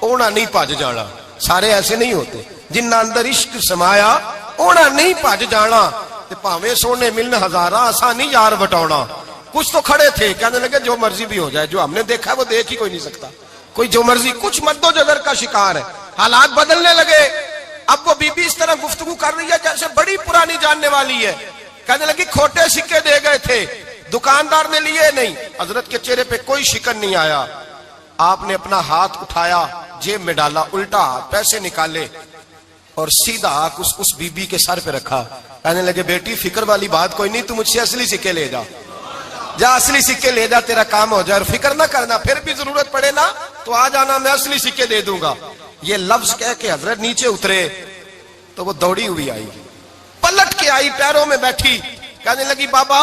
اونا نہیں پاج جانا. سارے ایسے نہیں ہوتے. جنہ اندر عشق سمایا اونا نہیں پاج جانا. تے پاویں سونے ملن ہزاراں آسانی یار بٹاونا. کچھ تو کھڑے تھے کہنے لگے جو مرضی بھی ہو جائے، جو ہم نے دیکھا وہ دیکھ ہی کوئی نہیں سکتا، کوئی جو مرضی. کچھ مد و جزر کا شکار ہے. حالات بدلنے لگے. اب وہ بی بی اس طرح گفتگو کر رہی ہے جیسے بڑی پرانی جاننے والی ہے. کہنے لگی کھوٹے سکے دے گئے تھے، دکاندار نے لیے نہیں. حضرت کے چہرے پہ کوئی شکن نہیں آیا. آپ نے اپنا ہاتھ اٹھایا، جیب میں ڈالا، الٹا ہاتھ، پیسے نکالے اور سیدھا ہاتھ اس بی بی کے سر پہ رکھا. کہنے لگے بیٹی فکر والی بات کوئی نہیں، تو مجھ سے اصلی سکے لے جا، جا اصلی سکے لے جا، تیرا کام ہو جائے. اور فکر نہ کرنا، پھر بھی ضرورت پڑے نا تو آ جانا، میں اصلی سکے دے دوں گا. یہ لفظ کہہ کے حضرت نیچے اترے تو وہ دوڑی ہوئی آئی، پلٹ کے آئی، پیروں میں بیٹھی. کہنے لگی بابا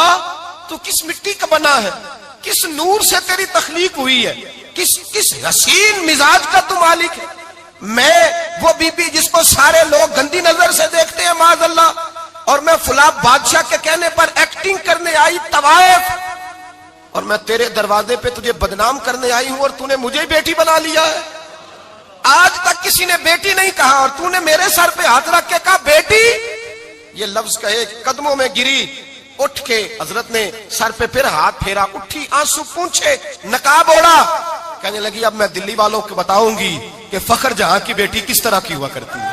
تو کس مٹی کا بنا ہے، کس نور سے تیری تخلیق ہوئی ہے، کس حسین مزاج کا تو مالک ہے. میں وہ بی بی جس کو سارے لوگ گندی نظر سے دیکھتے ہیں معاذ اللہ، اور میں فلاں بادشاہ کے کہنے پر ایکٹنگ کرنے آئی طوائف، اور میں تیرے دروازے پہ تجھے بدنام کرنے آئی ہوں اور تو نے مجھے بیٹی بنا لیا ہے. آج تک کسی نے بیٹی نہیں کہا اور تو نے میرے سر پہ ہاتھ رکھ کے کہا بیٹی. یہ لفظ کہے قدموں میں گری، اٹھ کے حضرت نے سر پہ پھر ہاتھ پھیرا، اٹھی، آنسو پونچھے، نقاب اوڑا. کہنے لگی اب میں دلی والوں کو بتاؤں گی کہ فخر جہاں کی بیٹی کس طرح کی ہوا کرتی ہے،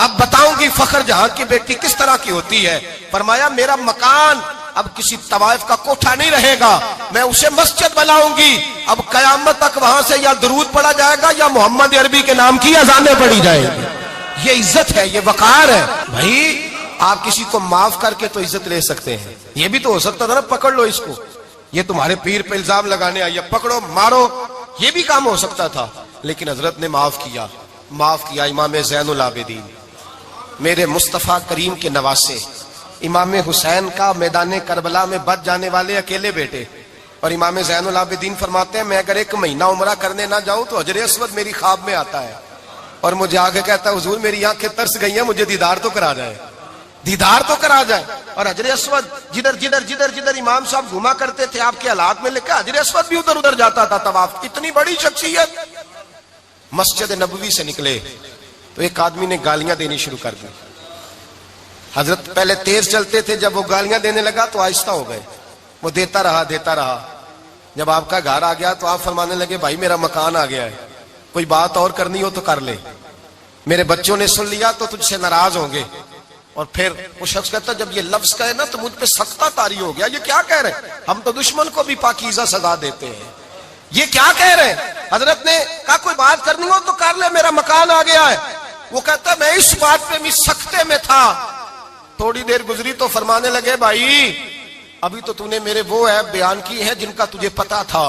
اب بتاؤں گی فخر جہاں کی بیٹی کس طرح کی ہوتی ہے. فرمایا میرا مکان اب کسی طوائف کا کوٹھا نہیں رہے گا، میں اسے مسجد بناؤں گی. اب قیامت تک وہاں سے یا درود پڑھا جائے گا یا محمد عربی کے نام کی اذانیں پڑھی جائے گی. یہ عزت ہے، یہ وقار ہے. بھائی آپ کسی کو معاف کر کے تو عزت لے سکتے ہیں، یہ بھی تو ہو سکتا تھا نا پکڑ لو اس کو، یہ تمہارے پیر پہ الزام لگانے آئی، پکڑو مارو، یہ بھی کام ہو سکتا تھا. لیکن حضرت نے معاف کیا، معاف کیا. امام زین العابدین میرے مصطفیٰ کریم کے نواسے، امام حسین کا میدان کربلا میں بچ جانے والے اکیلے بیٹے، اور امام زین العابدین فرماتے ہیں میں اگر 1 مہینہ عمرہ کرنے نہ جاؤں تو حجر اسود میری خواب میں آتا ہے اور مجھے آگے کہتا ہے حضور میری آنکھیں ترس گئی ہیں, مجھے دیدار تو کرا جائے, دیدار تو کرا جائے. اور حجر اسود جدھر جدھر جدھر جدھر امام صاحب گھوما کرتے تھے آپ کے حالات میں لکھا حجر اسود بھی ادھر ادھر جاتا تھا طواف. اتنی بڑی شخصیت. مسجد نبوی سے نکلے تو ایک آدمی نے گالیاں دینی شروع کر دی. حضرت پہلے تیز چلتے تھے, جب وہ گالیاں دینے لگا تو آہستہ ہو گئے. وہ دیتا رہا. جب آپ کا گھر آ گیا تو آپ فرمانے لگے بھائی میرا مکان آ گیا ہے, کوئی بات اور کرنی ہو تو کر لے, میرے بچوں نے سن لیا تو تجھ سے ناراض ہوں گے. اور پھر وہ شخص کہتا جب یہ لفظ کہے نا تو مجھ پہ سختہ طاری ہو گیا, یہ کیا کہہ رہے ہیں, ہم تو دشمن کو بھی پاکیزہ سزا دیتے ہیں, یہ کیا کہہ رہے ہیں. حضرت نے کہا کوئی بات کرنی ہو تو کر لے, میرا مکان آ گیا ہے. وہ کہتا میں اس بات پہ بھی سختے میں تھا. تھوڑی دیر گزری تو فرمانے لگے بھائی ابھی تو نے میرے وہ عیب بیان کی ہے جن کا تجھے پتا تھا,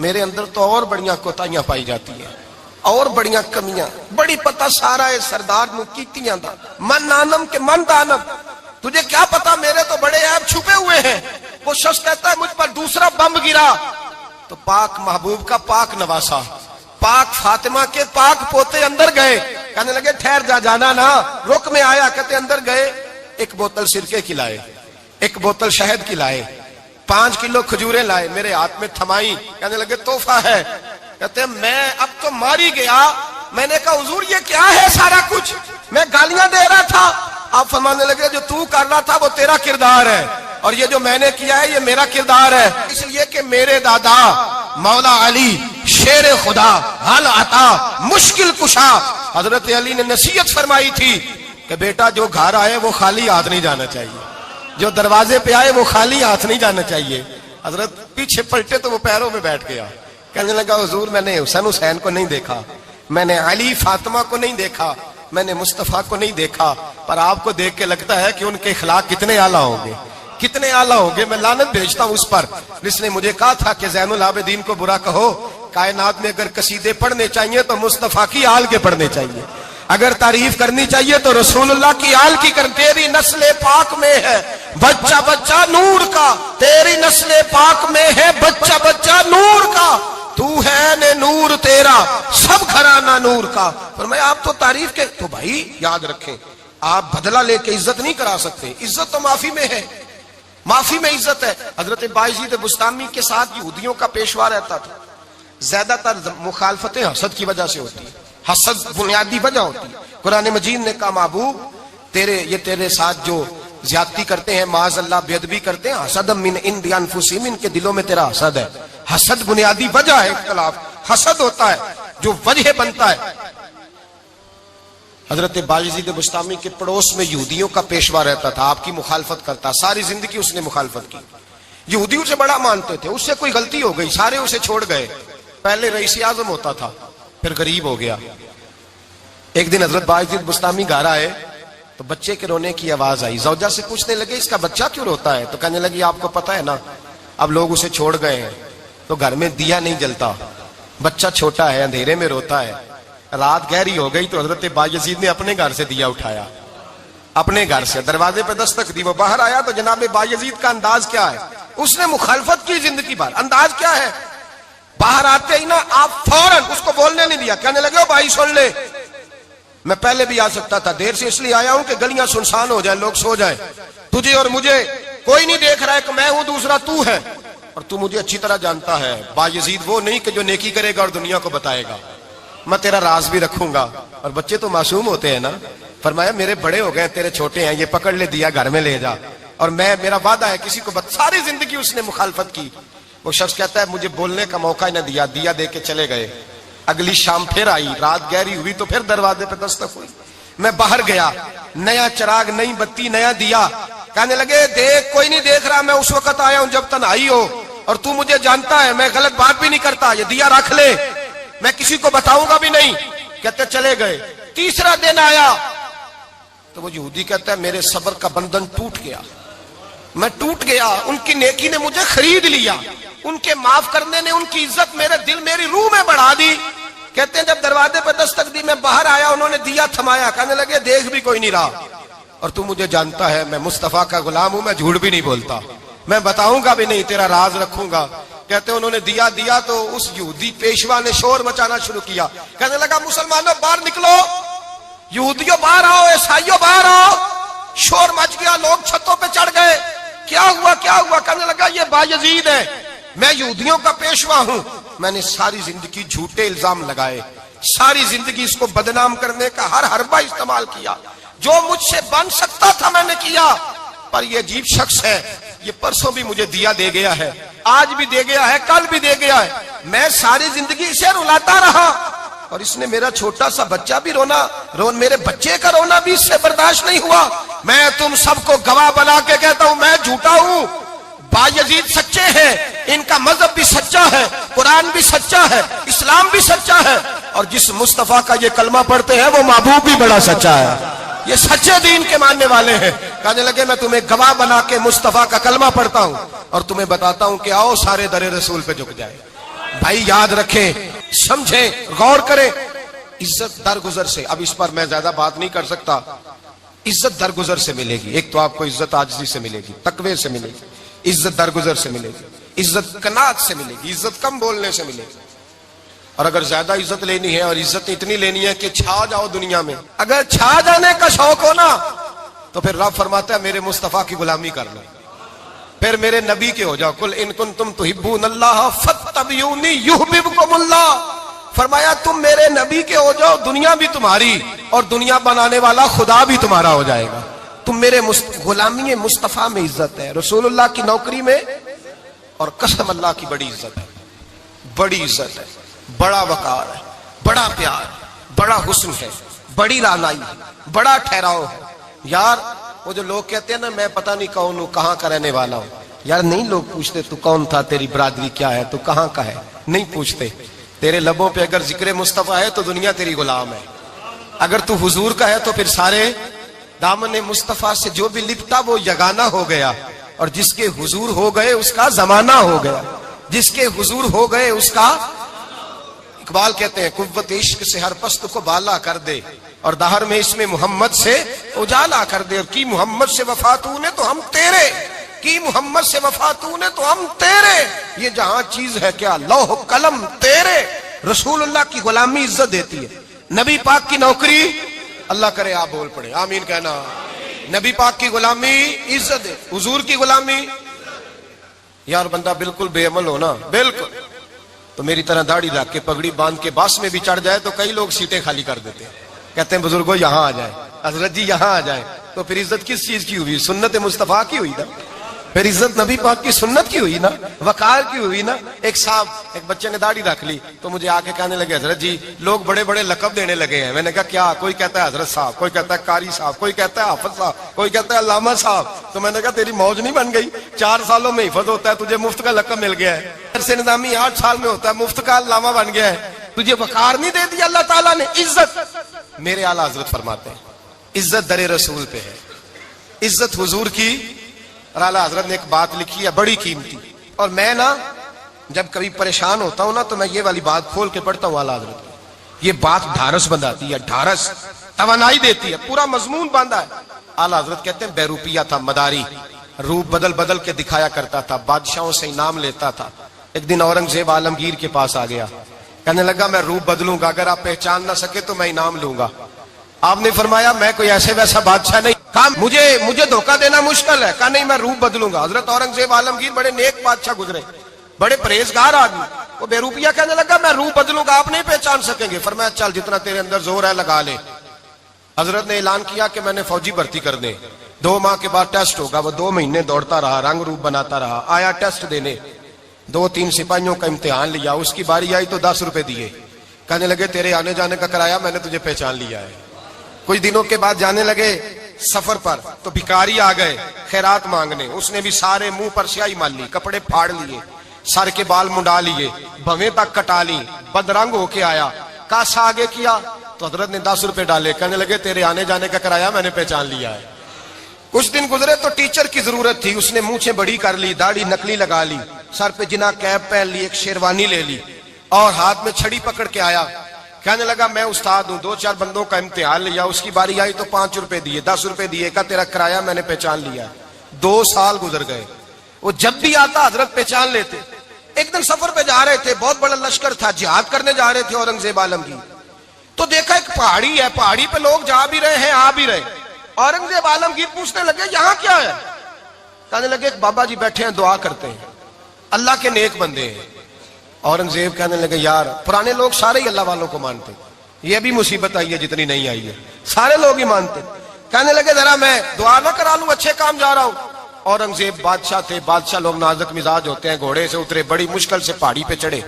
میرے اندر تو اور بڑیاں کوتاہیاں پائی جاتی ہیں, اور بڑیاں کمیاں, بڑی پتا سارا ہے سردار نو کیتیاں دا من نانم کے من دانم, تجھے کیا پتا میرے تو بڑے عیب چھپے ہوئے ہیں. وہ شخص کہتا ہے مجھ پر دوسرا بم گرا تو پاک محبوب کا پاک نواسا, پاک فاطمہ کے پاک پوتے اندر گئے. کہنے لگے ٹھہر جانا نا, رک میں آیا. کہتے اندر گئے, 1 بوتل سرکے کی لائے, 1 بوتل شہد کی لائے, 5 کلو کھجوریں لائے, میرے ہاتھ میں تھمائی. کہنے لگے تحفہ ہے. کہتے ہیں میں اب تو ماری گیا. میں نے کہا حضور یہ کیا ہے سارا کچھ, میں گالیاں دے رہا تھا. آپ فرمانے لگے جو تو کر رہا تھا وہ تیرا کردار ہے اور یہ جو میں نے کیا ہے یہ میرا کردار ہے. اس لیے کہ میرے دادا مولا علی شیر خدا حل عطا مشکل کشا, حضرت علی نے نصیحت فرمائی تھی کہ بیٹا جو گھر آئے وہ خالی ہاتھ نہیں جانا چاہیے, جو دروازے پہ آئے وہ خالی ہاتھ نہیں جانا چاہیے. حضرت پیچھے پلٹے تو وہ پیروں میں بیٹھ گیا. کہنے لگا حضور میں نے حسین کو نہیں دیکھا, میں نے علی فاطمہ کو نہیں دیکھا, میں نے مصطفیٰ کو نہیں دیکھا, پر آپ کو دیکھ کے لگتا ہے کہ ان کے اخلاق کتنے اعلیٰ ہوں گے, کتنے اعلیٰ ہوں گے. میں لعنت بھیجتا ہوں اس پر جس نے مجھے کہا تھا کہ زین العابدین کو برا کہو, کائنات میں اگر قصیدے پڑھنے چاہیے تو مصطفیٰ کی آل کے پڑھنے چاہیے, اگر تعریف کرنی چاہیے تو رسول اللہ کی آل کی کر. تیری نسل پاک میں ہے بچہ بچہ نور کا, تیری نسل پاک میں ہے بچہ بچہ نور کا, تو ہے نے نور تیرا سب گھرانہ نور کا. فرمایا آپ تو تعریف کے, تو بھائی یاد رکھیں آپ بدلہ لے کے عزت نہیں کرا سکتے, عزت تو معافی میں ہے, معافی میں عزت ہے. حضرت بایزید بستامی کے ساتھ یہودیوں کا پیشوا رہتا تھا. زیادہ تر مخالفتیں حسد کی وجہ سے ہوتی ہے, حسد بنیادی وجہ ہوتی ہے. قرآن مجید نے کہا محبوب تیرے ساتھ جو زیادتی کرتے ہیں معاذ اللہ بے ادبی کرتے ہیں, حسد من عند انفسہم, ان کے دلوں میں تیرا حسد ہے. حسد بنیادی وجہ ہے اختلاف, حسد ہوتا ہے جو وجہ بنتا ہے. حضرت بایزید بستامی کے پڑوس میں یہودیوں کا پیشوا رہتا تھا, آپ کی مخالفت کرتا, ساری زندگی اس نے مخالفت کی. یہودی اسے بڑا مانتے تھے, اس سے کوئی غلطی ہو گئی سارے اسے چھوڑ گئے. پہلے رئیس اعظم ہوتا تھا پھر غریب ہو گیا. ایک دن حضرت بایزید بستامی گھر آئے تو بچے کے رونے کی آواز آئی. زوجہ سے پوچھنے لگے اس کا بچہ کیوں روتا ہے, تو کہنے لگی آپ کو پتا ہے نا اب لوگ اسے چھوڑ گئے ہیں تو گھر میں دیا نہیں جلتا, بچہ چھوٹا ہے اندھیرے میں روتا ہے. رات گہری ہو گئی تو حضرت بایزید نے اپنے گھر سے دیا اٹھایا, اپنے گھر سے دروازے پہ دستک دی. وہ باہر آیا تو جناب بایزید کا انداز کیا ہے, اس نے مخالفت کی زندگی بھر. انداز کیا ہے, باہر آتے ہی نا آپ فوراً اس کو بولنے نہیں دیا. کہنے لگے بھائی سن لے, میں پہلے بھی آ سکتا تھا, دیر سے اس لیے آیا ہوں کہ گلیاں سنسان ہو جائیں, لوگ سو جائیں, تجھے اور مجھے کوئی نہیں دیکھ رہا ہے کہ میں ہوں دوسرا تو ہے, اور تو مجھے اچھی طرح جانتا ہے. بایزید وہ نہیں کہ جو نیکی کرے گا اور دنیا کو بتائے گا, میں تیرا راز بھی رکھوں گا. اور بچے تو معصوم ہوتے ہیں نا. فرمایا میرے بڑے ہو گئے تیرے چھوٹے ہیں, یہ پکڑ لے دیا گھر میں لے جا, اور میرا وعدہ ہے کسی کو ساری زندگی اس نے مخالفت کی. وہ شخص کہتا ہے مجھے بولنے کا موقع ہی نہ دیا, دیا دے کے چلے گئے. اگلی شام پھر آئی, رات گہری ہوئی تو پھر دروازے پہ دستک ہوئی. میں باہر گیا, نیا چراغ, نئی بتی, نیا دیا. کہنے لگے دیکھ کوئی نہیں دیکھ رہا, میں اس وقت آیا ہوں جب تنہائی ہو, اور تو مجھے جانتا ہے میں غلط بات بھی نہیں کرتا, یہ دیا رکھ لے, میں کسی کو بتاؤں گا بھی نہیں. کہتے چلے گئے. تیسرا دن آیا تو وہ یہودی کہتا ہے میرے صبر کا بندھن ٹوٹ گیا, میں ٹوٹ گیا. ان کی نیکی نے مجھے خرید لیا, ان کے معاف کرنے نے ان کی عزت میرے دل میری روح میں بڑھا دی. کہتے ہیں جب دروازے پہ دستک دی میں باہر آیا, انہوں نے دیا تھمایا. کہنے لگے دیکھ بھی کوئی نہیں رہا, اور تو مجھے جانتا ہے میں مصطفیٰ کا غلام ہوں, میں جھوٹ بھی نہیں بولتا, میں بتاؤں گا بھی نہیں, تیرا راز رکھوں گا. کہتے ہیں انہوں نے دیا تو اس یہودی پیشوا نے شور مچانا شروع کیا، کہنے لگا مسلمانوں باہر نکلو، یہودیوں باہر آؤ، عیسائیوں باہر آؤ۔ شور مچ گیا، لوگ چھتوں پہ چڑھ گئے، کیا ہوا کیا ہوا؟ کہنے لگا یہ بایزید ہے، میں یہودیوں کا پیشوا ہوں، میں نے ساری زندگی جھوٹے الزام لگائے، ساری زندگی اس کو بدنام کرنے کا ہر حربہ استعمال کیا، جو مجھ سے بن سکتا تھا میں نے کیا، پر یہ عجیب شخص ہے، یہ پرسوں بھی مجھے دیا دے گیا ہے، آج بھی دے گیا ہے، کل بھی دے گیا ہے، میں ساری زندگی اسے رلاتا رہا، اور اس نے میرا چھوٹا سا بچہ بھی میرے بچے کا رونا بھی اس سے برداشت نہیں ہوا۔ میں تم سب کو گواہ بنا کے کہتا ہوں میں جھوٹا ہوں، بایزید سچے ہیں، ان کا مذہب بھی سچا ہے، قرآن بھی سچا ہے، اسلام بھی سچا ہے، اور جس مصطفیٰ کا یہ کلمہ پڑھتے ہیں وہ محبوب بھی بڑا سچا ہے، یہ سچے دین کے ماننے والے ہیں۔ کہنے لگے میں تمہیں گواہ بنا کے مصطفیٰ کا کلمہ پڑھتا ہوں اور تمہیں بتاتا ہوں کہ آؤ سارے در رسول پہ جھک جائے۔ بھائی یاد رکھیں، سمجھیں، غور کریں، عزت درگزر سے، اب اس پر میں زیادہ بات نہیں کر سکتا، عزت درگزر سے ملے گی۔ ایک تو آپ کو عزت عاجزی سے ملے گی، تقوی سے ملے گی، عزت درگزر سے ملے گی، عزت قناعت سے ملے گی، عزت کم بولنے سے ملے گی۔ اور اگر زیادہ عزت لینی ہے اور عزت اتنی لینی ہے کہ چھا جاؤ دنیا میں، اگر چھا جانے کا شوق ہو نا تو پھر رب فرماتا ہے میرے مصطفیٰ کی غلامی کر لو، پھر میرے نبی کے ہو جاؤ، قل ان کنتم تحبون اللہ فاتبعونی یحببکم اللہ۔ فرمایا تم میرے نبی کے ہو جاؤ، دنیا بھی تمہاری اور دنیا بنانے والا خدا بھی تمہارا ہو جائے گا۔ تم میرے غلامی مصطفیٰ میں عزت ہے، رسول اللہ کی نوکری میں، اور قسم اللہ کی بڑی عزت ہے، بڑی عزت ہے، بڑا وقار ہے، بڑا پیار ہے، بڑا حسن ہے، بڑی رعنائی ہے، بڑا ٹھہراؤ ہے۔ یار وہ جو لوگ کہتے ہیں نا میں پتہ نہیں کون ہوں، کہاں کا رہنے والا ہوں، یار نہیں لوگ پوچھتے تو کون تھا، تیری برادری کیا ہے، تو کہاں کا ہے، نہیں پوچھتے۔ تیرے لبوں پہ اگر ذکر مصطفیٰ ہے تو دنیا تیری غلام ہے، اگر تو حضور کا ہے تو پھر سارے دامن مصطفیٰ سے جو بھی لپٹا وہ یگانہ ہو گیا، اور جس کے حضور ہو گئے اس کا زمانہ ہو گیا، جس کے حضور ہو گئے اس کا۔ اقبال کہتے ہیں قوت عشق سے ہر پست کو بالا کر دے، اور دہر میں اس میں محمد سے اجالا کر دے، اور کی محمد سے وفا تو نے تو ہم تیرے، کی محمد سے وفا تو نے تو ہم تیرے، یہ جہاں چیز ہے کیا لوح قلم تیرے۔ رسول اللہ کی غلامی عزت دیتی ہے، نبی پاک کی نوکری، اللہ کرے آپ بول پڑے آمین کہنا، نبی پاک کی غلامی عزت دے، حضور کی غلامی۔ یار بندہ بالکل بے عمل ہونا، بالکل تو میری طرح داڑھی رکھ کے پگڑی باندھ کے باس میں بھی چڑھ جائے تو کئی لوگ سیٹیں خالی کر دیتے ہیں، کہتے ہیں بزرگوں یہاں آ جائے، حضرت جی یہاں آ جائے، تو پھر عزت کس چیز کی ہوئی؟ سنت مصطفیٰ کی ہوئی نا، پھر عزت نبی پاک کی سنت کی ہوئی نا، وقار کی ہوئی نا۔ ایک صاحب، ایک بچے نے داڑھی رکھ لی تو مجھے آ کے کہنے لگے حضرت جی لوگ بڑے بڑے لقب دینے لگے ہیں۔ میں نے کہا کیا؟ کوئی کہتا ہے حضرت صاحب، کوئی کہتا ہے قاری صاحب، کوئی کہتا ہے حافظ صاحب، کوئی کہتا ہے علامہ صاحب۔ تو میں نے کہا تیری موج نہیں بن گئی، 4 سالوں میں حفظ ہوتا ہے، تجھے مفت کا لقب مل گیا ہے، سے نظامی 8 سال میں ہوتا ہے، مفت کا علامہ بن گیا ہے، تجھے وقار نہیں دے دیا اللہ تعالیٰ نے، عزت۔ میرے اعلیٰ حضرت فرماتے ہیں عزت در رسول پہ ہے، عزت حضور کی۔ اور اعلیٰ حضرت نے ایک بات لکھی ہے بڑی قیمتی، اور میں نا جب کبھی پریشان ہوتا ہوں نا تو میں یہ والی بات کھول کے پڑھتا ہوں اعلیٰ حضرت کی، یہ بات ڈھارس بندھاتی ہے، ڈھارس توانائی دیتی ہے، پورا مضمون باندھا ہے۔ اعلیٰ حضرت کہتے ہیں بیروپیہ تھا مداری، روپ بدل بدل کے دکھایا کرتا تھا، بادشاہوں سے انعام لیتا تھا۔ ایک دن اورنگزیب عالمگیر کے پاس آ گیا، کہنے لگا میں روپ بدلوں گا، اگر آپ پہچان نہ سکے تو میں انعام لوں گا۔ آپ نے فرمایا میں کوئی ایسے ویسا بادشاہ نہیں، کہا مجھے دھوکہ دینا مشکل ہے، کہا نہیں میں روپ بدلوں گا۔ حضرت اورنگزیب عالمگیر بڑے نیک بادشاہ گزرے، بڑے پرہیزگار آدمی، وہ بے روپیہ کہنے لگا میں روپ بدلوں گا، آپ نہیں پہچان سکیں گے۔ فرمایا چل جتنا تیرے اندر زور ہے لگا لے۔ حضرت نے اعلان کیا کہ میں نے فوجی بھرتی کر دیں، 2 ماہ کے بعد ٹیسٹ ہوگا۔ وہ 2 مہینے دوڑتا رہا، رنگ روپ بناتا رہا، آیا ٹیسٹ دینے، 2-3 سپاہیوں کا امتحان لیا، اس کی باری آئی تو 10 روپے دیے، کہنے لگے تیرے آنے جانے کا کرایہ میں نے تجھے پہچان لیا ہے۔ کچھ دنوں کے بعد جانے لگے سفر پر تو بھکاری آ گئے خیرات مانگنے، اس نے بھی سارے منہ پر سیاہی مال لی، کپڑے پھاڑ لیے، سر کے بال منڈا لیے، بھویں تک کٹا لی، بدرنگ ہو کے آیا، کاسا آگے کیا تو حضرت نے 10 روپے ڈالے، کہنے لگے تیرے آنے جانے کا کرایہ میں نے پہچان لیا ہے۔ کچھ دن گزرے تو ٹیچر کی ضرورت تھی، اس نے مونچھیں بڑی کر لی، داڑھی نکلی لگا لی، سر پہ جنا کیپ پہن لی، ایک شیروانی لے لی اور ہاتھ میں چھڑی پکڑ کے آیا، کہنے لگا میں استاد ہوں، 2-4 بندوں کا امتحان لیا، اس کی باری آئی تو 5 روپے دیے، 10 روپے دیے، کہا تیرا کرایہ میں نے پہچان لیا۔ 2 سال گزر گئے، وہ جب بھی آتا حضرت پہچان لیتے، ایک دن سفر پہ جا رہے تھے، بہت بڑا لشکر تھا، جہاد کرنے جا رہے تھے اورنگزیب عالمگیر، تو دیکھا ایک پہاڑی ہے، پہاڑی پہ لوگ جا بھی رہے ہیں آ بھی رہے۔ اورنگزیب عالمگیر پوچھنے لگے یہاں کیا ہے؟ کہنے لگے ایک بابا جی بیٹھے ہیں دعا کرتے ہیں، اللہ کے نیک بندے ہیں۔ اورنگزیب کہنے لگے یار پرانے لوگ سارے ہی اللہ والوں کو مانتے، یہ بھی مصیبت آئی ہے جتنی نہیں آئی ہے، سارے لوگ ہی مانتے۔ کہنے لگے ذرا میں دعا نہ کرا لوں، اچھے کام جا رہا ہوں۔ اورنگزیب بادشاہ تھے، بادشاہ لوگ نازک مزاج ہوتے ہیں، گھوڑے سے اترے، بڑی مشکل سے پہاڑی پہ چڑھے،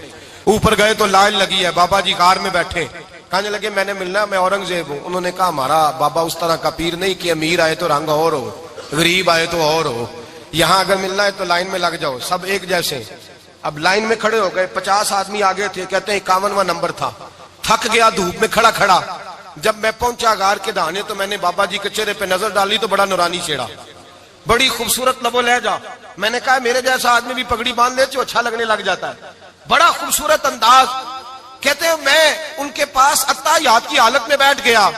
اوپر گئے تو لائن لگی ہے، بابا جی غار میں بیٹھے، کہنے لگے میں نے ملنا، میں اورنگزیب ہوں۔ انہوں نے کہا ہمارا بابا اس طرح کا پیر نہیں کہ امیر آئے تو رنگ اور ہو، غریب آئے تو اور ہو، یہاں اگر ملنا ہے تو لائن میں لگ جاؤ، سب ایک جیسے۔ اب لائن میں کھڑے ہو گئے، 50 آدمی آگے تھے، کہتے ہیں 51واں نمبر تھا، تھک گیا دھوپ میں کھڑا کھڑا۔ جب میں پہنچا غار کے دہانے تو میں نے بابا جی کے چہرے پہ نظر ڈالی تو بڑا نورانی چہرہ، بڑی خوبصورت لب و لہجہ۔ میں نے کہا میرے جیسا آدمی بھی پگڑی باندھ لے تو اچھا لگنے لگ جاتا ہے، بڑا خوبصورت انداز۔ کہتے ہیں میں ان کے پاس اتحیات کی حالت میں بیٹھ گیا،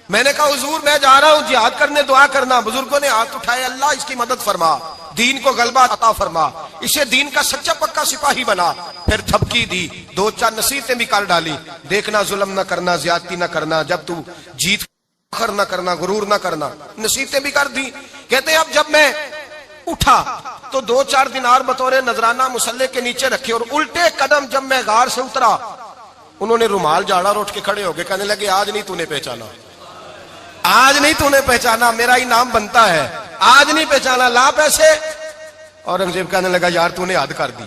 میں نے کہا حضور میں جا رہا ہوں جہاد کرنے، دعا کرنا۔ بزرگوں نے ہاتھ اٹھائے، اللہ اس کی مدد فرما، دین کو غلبہ عطا فرما، اسے دین کا سچا پکا سپاہی بنا۔ پھر تھپکی دی، 2-4 نصیحتیں بھی کر ڈالی، دیکھنا ظلم نہ کرنا، زیادتی نہ کرنا، جب تو جیت فخر نہ کرنا، غرور نہ کرنا، نصیحتیں بھی کر دی۔ کہتے ہیں اب جب میں اٹھا تو 2-4 دینار بطور نذرانہ مسلح کے نیچے رکھے، اور الٹے قدم جب میں غار سے اترا انہوں نے رومال جھاڑا اور اٹھ کے کھڑے ہو گئے، کہنے لگے آج نہیں تو نے پہچانا، آج نہیں تو نے پہچانا، میرا انعام بنتا ہے، آج نہیں پہچانا، لا پیسے۔ اورنگزیب کہنے لگا یار تو نے حد کر دی،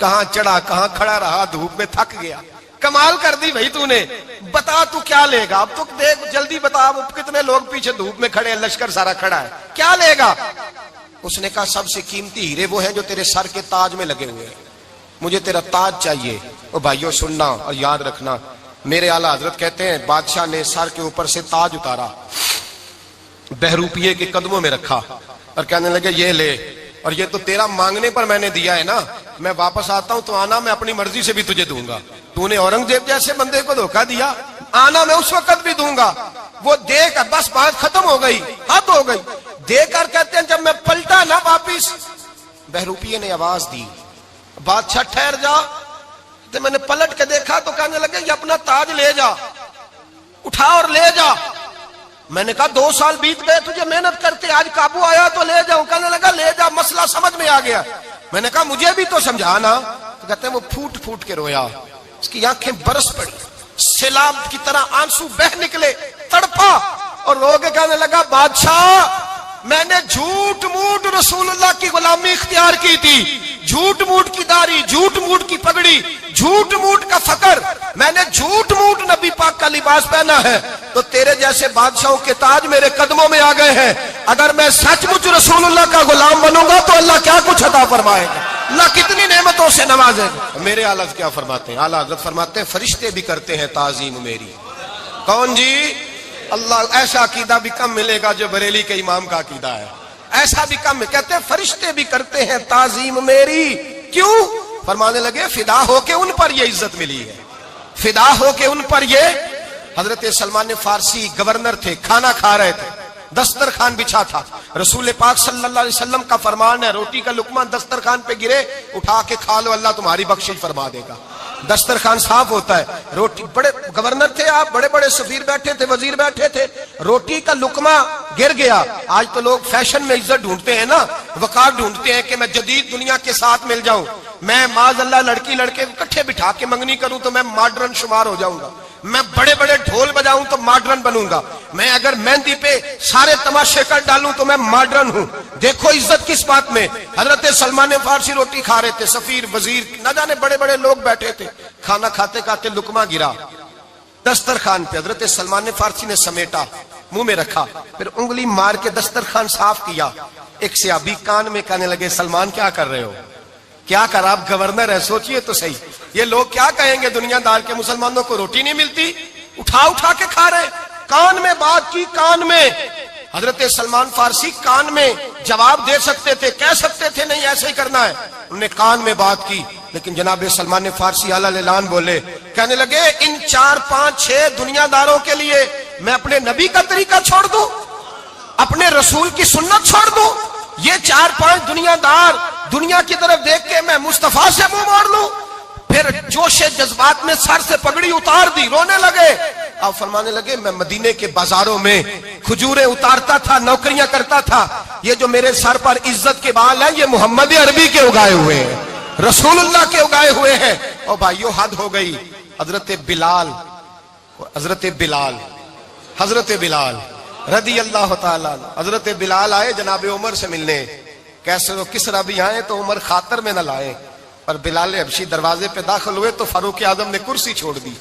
کہاں چڑھا کہاں کھڑا رہا، دھوپ میں تھک گیا، کمال کر دی بھائی تو نے، بتا تو کیا لے گا، اب تو دیکھ جلدی بتا، اب کتنے لوگ پیچھے دھوپ میں کھڑے ہیں، لشکر سارا کھڑا ہے، کیا لے گا؟ اس نے کہا سب سے قیمتی ہیرے وہ ہیں جو تیرے سر کے تاج میں لگے ہوئے ہیں، مجھے تیرا تاج چاہیے۔ او بھائیو سننا اور یاد رکھنا، میرے اعلیٰ حضرت کہتے ہیں بادشاہ نے سر کے اوپر سے تاج اتارا، بہروپیے کے قدموں میں رکھا اور کہنے لگے یہ لے، اور یہ تو تیرا مانگنے پر میں نے دیا ہے نا، میں واپس آتا ہوں تو آنا میں اپنی مرضی سے بھی تجھے دوں گا، تو نے اورنگزیب جیسے بندے کو دھوکہ دیا، آنا میں اس وقت بھی دوں گا۔ وہ دے کر بس بات ختم ہو گئی، حد ہو گئی، دے کر کہتے ہیں جب میں پلٹا نا واپس، بہروپیے نے آواز دی بادشاہ ٹھہر جا، تو میں نے پلٹ کے دیکھا تو کہنے لگے یہ اپنا تاج لے جا، اٹھا اور لے جا۔ میں نے کہا 2 سال بیت گئے تجھے محنت کرتے، آج قابو آیا تو لے جاؤں، کہنے لگا لے جا، مسئلہ سمجھ میں آ گیا۔ میں نے کہا مجھے بھی تو سمجھانا، تو کہتے ہیں وہ پھوٹ پھوٹ کے رویا، اس کی آنکھیں برس پڑی، سیلاب کی طرح آنسو بہ نکلے، تڑپا اور رو کے کہنے لگا بادشاہ میں نے جھوٹ موٹ رسول اللہ کی غلامی اختیار کی تھی، جھوٹ موٹ کی داڑھی، جھوٹ موٹ کی پگڑی، جھوٹ موٹ کا فقر، میں نے جھوٹ موٹ نبی پاک کا لباس پہنا ہے، تو تیرے جیسے بادشاہوں کے تاج میرے قدموں میں آ گئے ہیں، اگر میں سچ مچ رسول اللہ کا غلام بنوں گا تو اللہ کیا کچھ عطا فرمائے گا، اللہ کتنی نعمتوں سے نوازے گا۔ میرے اعلیٰ حضرت کیا فرماتے ہیں؟ اعلیٰ حضرت فرماتے ہیں فرشتے بھی کرتے ہیں تعظیم میری۔ کون جی؟ اللہ۔ ایسا عقیدہ بھی کم ملے گا جو بریلی کے امام کا عقیدہ ہے، ایسا بھی کم، کہتے ہیں فرشتے بھی کرتے ہیں تعظیم میری۔ کیوں؟ فرمانے لگے فدا ہو کے ان پر یہ عزت ملی ہے، فدا ہو کے ان پر یہ۔ حضرت سلمان فارسی گورنر تھے، کھانا کھا رہے تھے، دسترخوان بچھا تھا، رسول پاک صلی اللہ علیہ وسلم کا فرمان ہے روٹی کا لقمہ دسترخوان پہ گرے اٹھا کے کھا لو، اللہ تمہاری بخشش فرما دے گا، دسترخوان صاف ہوتا ہے۔ روٹی، بڑے گورنر تھے آپ، بڑے بڑے سفیر بیٹھے تھے، وزیر بیٹھے تھے، روٹی کا لقمہ گر گیا۔ آج تو لوگ فیشن میں عزت ڈھونڈتے ہیں نا، وقار ڈھونڈتے ہیں کہ میں جدید دنیا کے ساتھ مل جاؤں، میں معاذ اللہ لڑکی لڑکے اکٹھے بٹھا کے منگنی کروں تو میں ماڈرن شمار ہو جاؤں گا، میں بڑے بڑے ڈھول بجاؤں تو ماڈرن بنوں گا، میں اگر مہندی پہ سارے تماشے کر ڈالوں تو میں ماڈرن ہوں۔ دیکھو عزت کس بات میں۔ حضرت سلمان فارسی روٹی کھا رہے تھے، سفیر وزیر نہ جانے بڑے بڑے لوگ بیٹھے تھے، کھانا کھاتے کھاتے لقمہ گرا دسترخوان پہ، حضرت سلمان فارسی نے سمیٹا، منہ میں رکھا، پھر انگلی مار کے دسترخوان صاف کیا۔ ایک صحابی کان میں کہنے لگے سلمان کیا کر رہے ہو، کیا کر، آپ گورنر ہے، سوچئے تو صحیح، یہ لوگ کیا کہیں گے دنیا دار کے، مسلمانوں کو روٹی نہیں ملتی، اٹھا اٹھا کے کھا رہے۔ کان میں بات کی، کان میں۔ حضرت سلمان فارسی کان میں جواب دے سکتے تھے، کہہ سکتے تھے نہیں ایسے ہی کرنا ہے، انہوں نے کان میں بات کی، لیکن جناب سلمان فارسی اعلیٰ اعلان بولے، کہنے لگے ان 4 5 6 دنیا داروں کے لیے میں اپنے نبی کا طریقہ چھوڑ دوں، اپنے رسول کی سنت چھوڑ دوں؟ یہ 4 5 دنیا دار دنیا کی طرف دیکھ کے میں مصطفیٰ سے منہ موڑ لوں؟ پھر جوش جذبات میں سر سے پگڑی اتار دی، رونے لگے۔ آپ فرمانے لگے میں مدینے کے بازاروں میں کھجوریں اتارتا تھا، نوکریاں کرتا تھا، یہ جو میرے سر پر عزت کے بال ہیں یہ محمد عربی کے اگائے ہوئے ہیں، رسول اللہ کے اگائے ہوئے ہیں۔ اور بھائیو حد ہو گئی۔ حضرت بلال رضی اللہ تعالیٰ عنہ، حضرت بلال آئے جناب عمر سے ملنے، کیسے وہ کس طرح بھی آئے تو عمر خاطر میں نہ لائے، پر بلال حبشی دروازے پہ داخل ہوئے تو فاروق اعظم نے کرسی چھوڑ دی،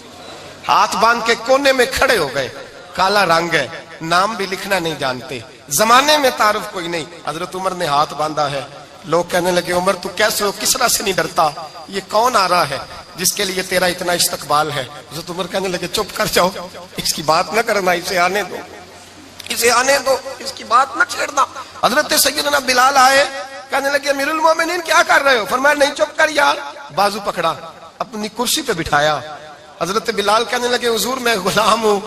ہاتھ باندھ کے کونے میں کھڑے ہو گئے۔ کالا رنگ ہے، نام بھی لکھنا نہیں جانتے، زمانے میں تعارف کوئی نہیں۔ حضرت عمر نے ہاتھ باندھا ہے، لوگ کہنے لگے عمر تو کیسے ہو، کسرا سے نہیں ڈرتا، یہ کون آ رہا ہے جس کے لیے تیرا اتنا استقبال ہے؟ حضرت عمر کہنے لگے چپ کر جاؤ، اس کی بات نہ کرنا، اسے آنے دو، اس کی بات نہ چھیڑنا۔ حضرت سیدنا بلال آئے، کہنے لگے امیر المومنین کیا کر رہے ہو؟ فرمایا نہیں چپ کر یار، بازو پکڑا، اپنی کرسی پہ بٹھایا۔ حضرت بلال کہنے لگے حضور میں غلام ہوں،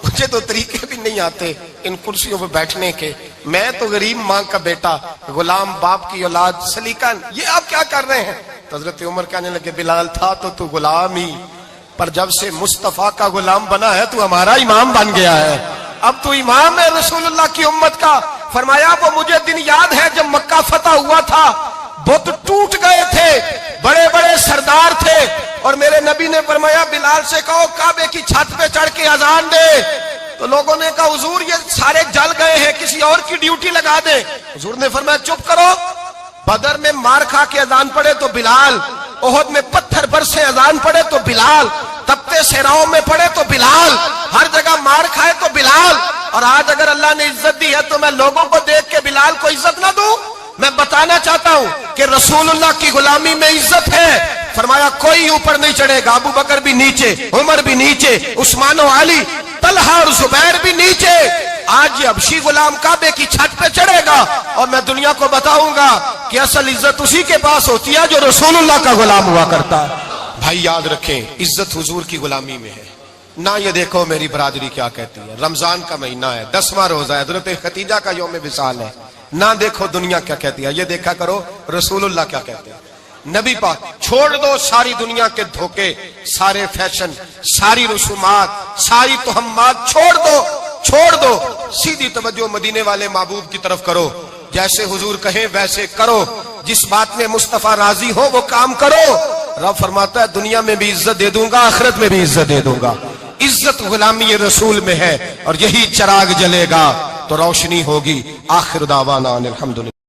مجھے تو طریقے بھی نہیں آتے ان کرسیوں پہ بیٹھنے کے، میں تو غریب ماں کا بیٹا، غلام باپ کی اولاد، سلیقہ، یہ آپ کیا کر رہے ہیں؟ تو حضرت عمر کہنے لگے بلال تھا تو غلام ہی، پر جب سے مصطفیٰ کا غلام بنا ہے تو ہمارا امام بن گیا ہے، اب تو امام ہے رسول اللہ کی امت کا۔ فرمایا وہ مجھے دن یاد ہے جب مکہ فتح ہوا تھا، بت ٹوٹ گئے تھے، بڑے بڑے سردار تھے، اور میرے نبی نے فرمایا بلال سے کہو کعبے کی چھت پہ چڑھ کے اذان دے۔ تو لوگوں نے کہا حضور یہ سارے جل گئے ہیں، کسی اور کی ڈیوٹی لگا دے۔ حضور نے فرمایا چپ کرو، بدر میں مار کھا کے اذان پڑے تو بلال، احد میں پتھر برسے اذان پڑے تو بلال، تپتے صحراؤں میں پڑے تو بلال، ہر جگہ مار کھائے تو بلال۔ اور آج اگر اللہ نے عزت دی ہے تو میں لوگوں کو دیکھ کے بلال کو عزت نہ دوں؟ میں بتانا چاہتا ہوں کہ رسول اللہ کی غلامی میں عزت ہے۔ فرمایا کوئی اوپر نہیں چڑھے گا، ابو بکر بھی نیچے، عمر بھی نیچے، عثمان و علی، طلحہ اور زبیر بھی نیچے۔ آج یہ حبشی غلام کعبے کی چھت پہ چڑھے گا اور میں دنیا کو بتاؤں گا کہ اصل عزت اسی کے پاس ہوتی ہے جو رسول اللہ کا غلام ہوا کرتا ہے۔ بھائی یاد رکھیں عزت حضور کی غلامی میں ہے، نہ یہ دیکھو میری برادری کیا کہتی ہے، رمضان کا مہینہ ہے، 10واں روزہ ہے، حضرت خدیجہ کا یوم وصال ہے، نہ دیکھو دنیا کیا کہتی ہے، یہ دیکھا کرو رسول اللہ کیا کہتے ہیں۔ نبی پاک چھوڑ دو ساری دنیا کے دھوکے، سارے فیشن، ساری رسومات، ساری تہمات چھوڑ دو، سیدھی توجہ مدینے والے محبوب کی طرف کرو، جیسے حضور کہیں ویسے کرو، جس بات میں مصطفیٰ راضی ہو وہ کام کرو۔ رب فرماتا ہے دنیا میں بھی عزت دے دوں گا، آخرت میں بھی عزت دے دوں گا۔ عزت غلامی رسول میں ہے، اور یہی چراغ جلے گا تو روشنی ہوگی۔ آخر دعوانا الحمدللہ۔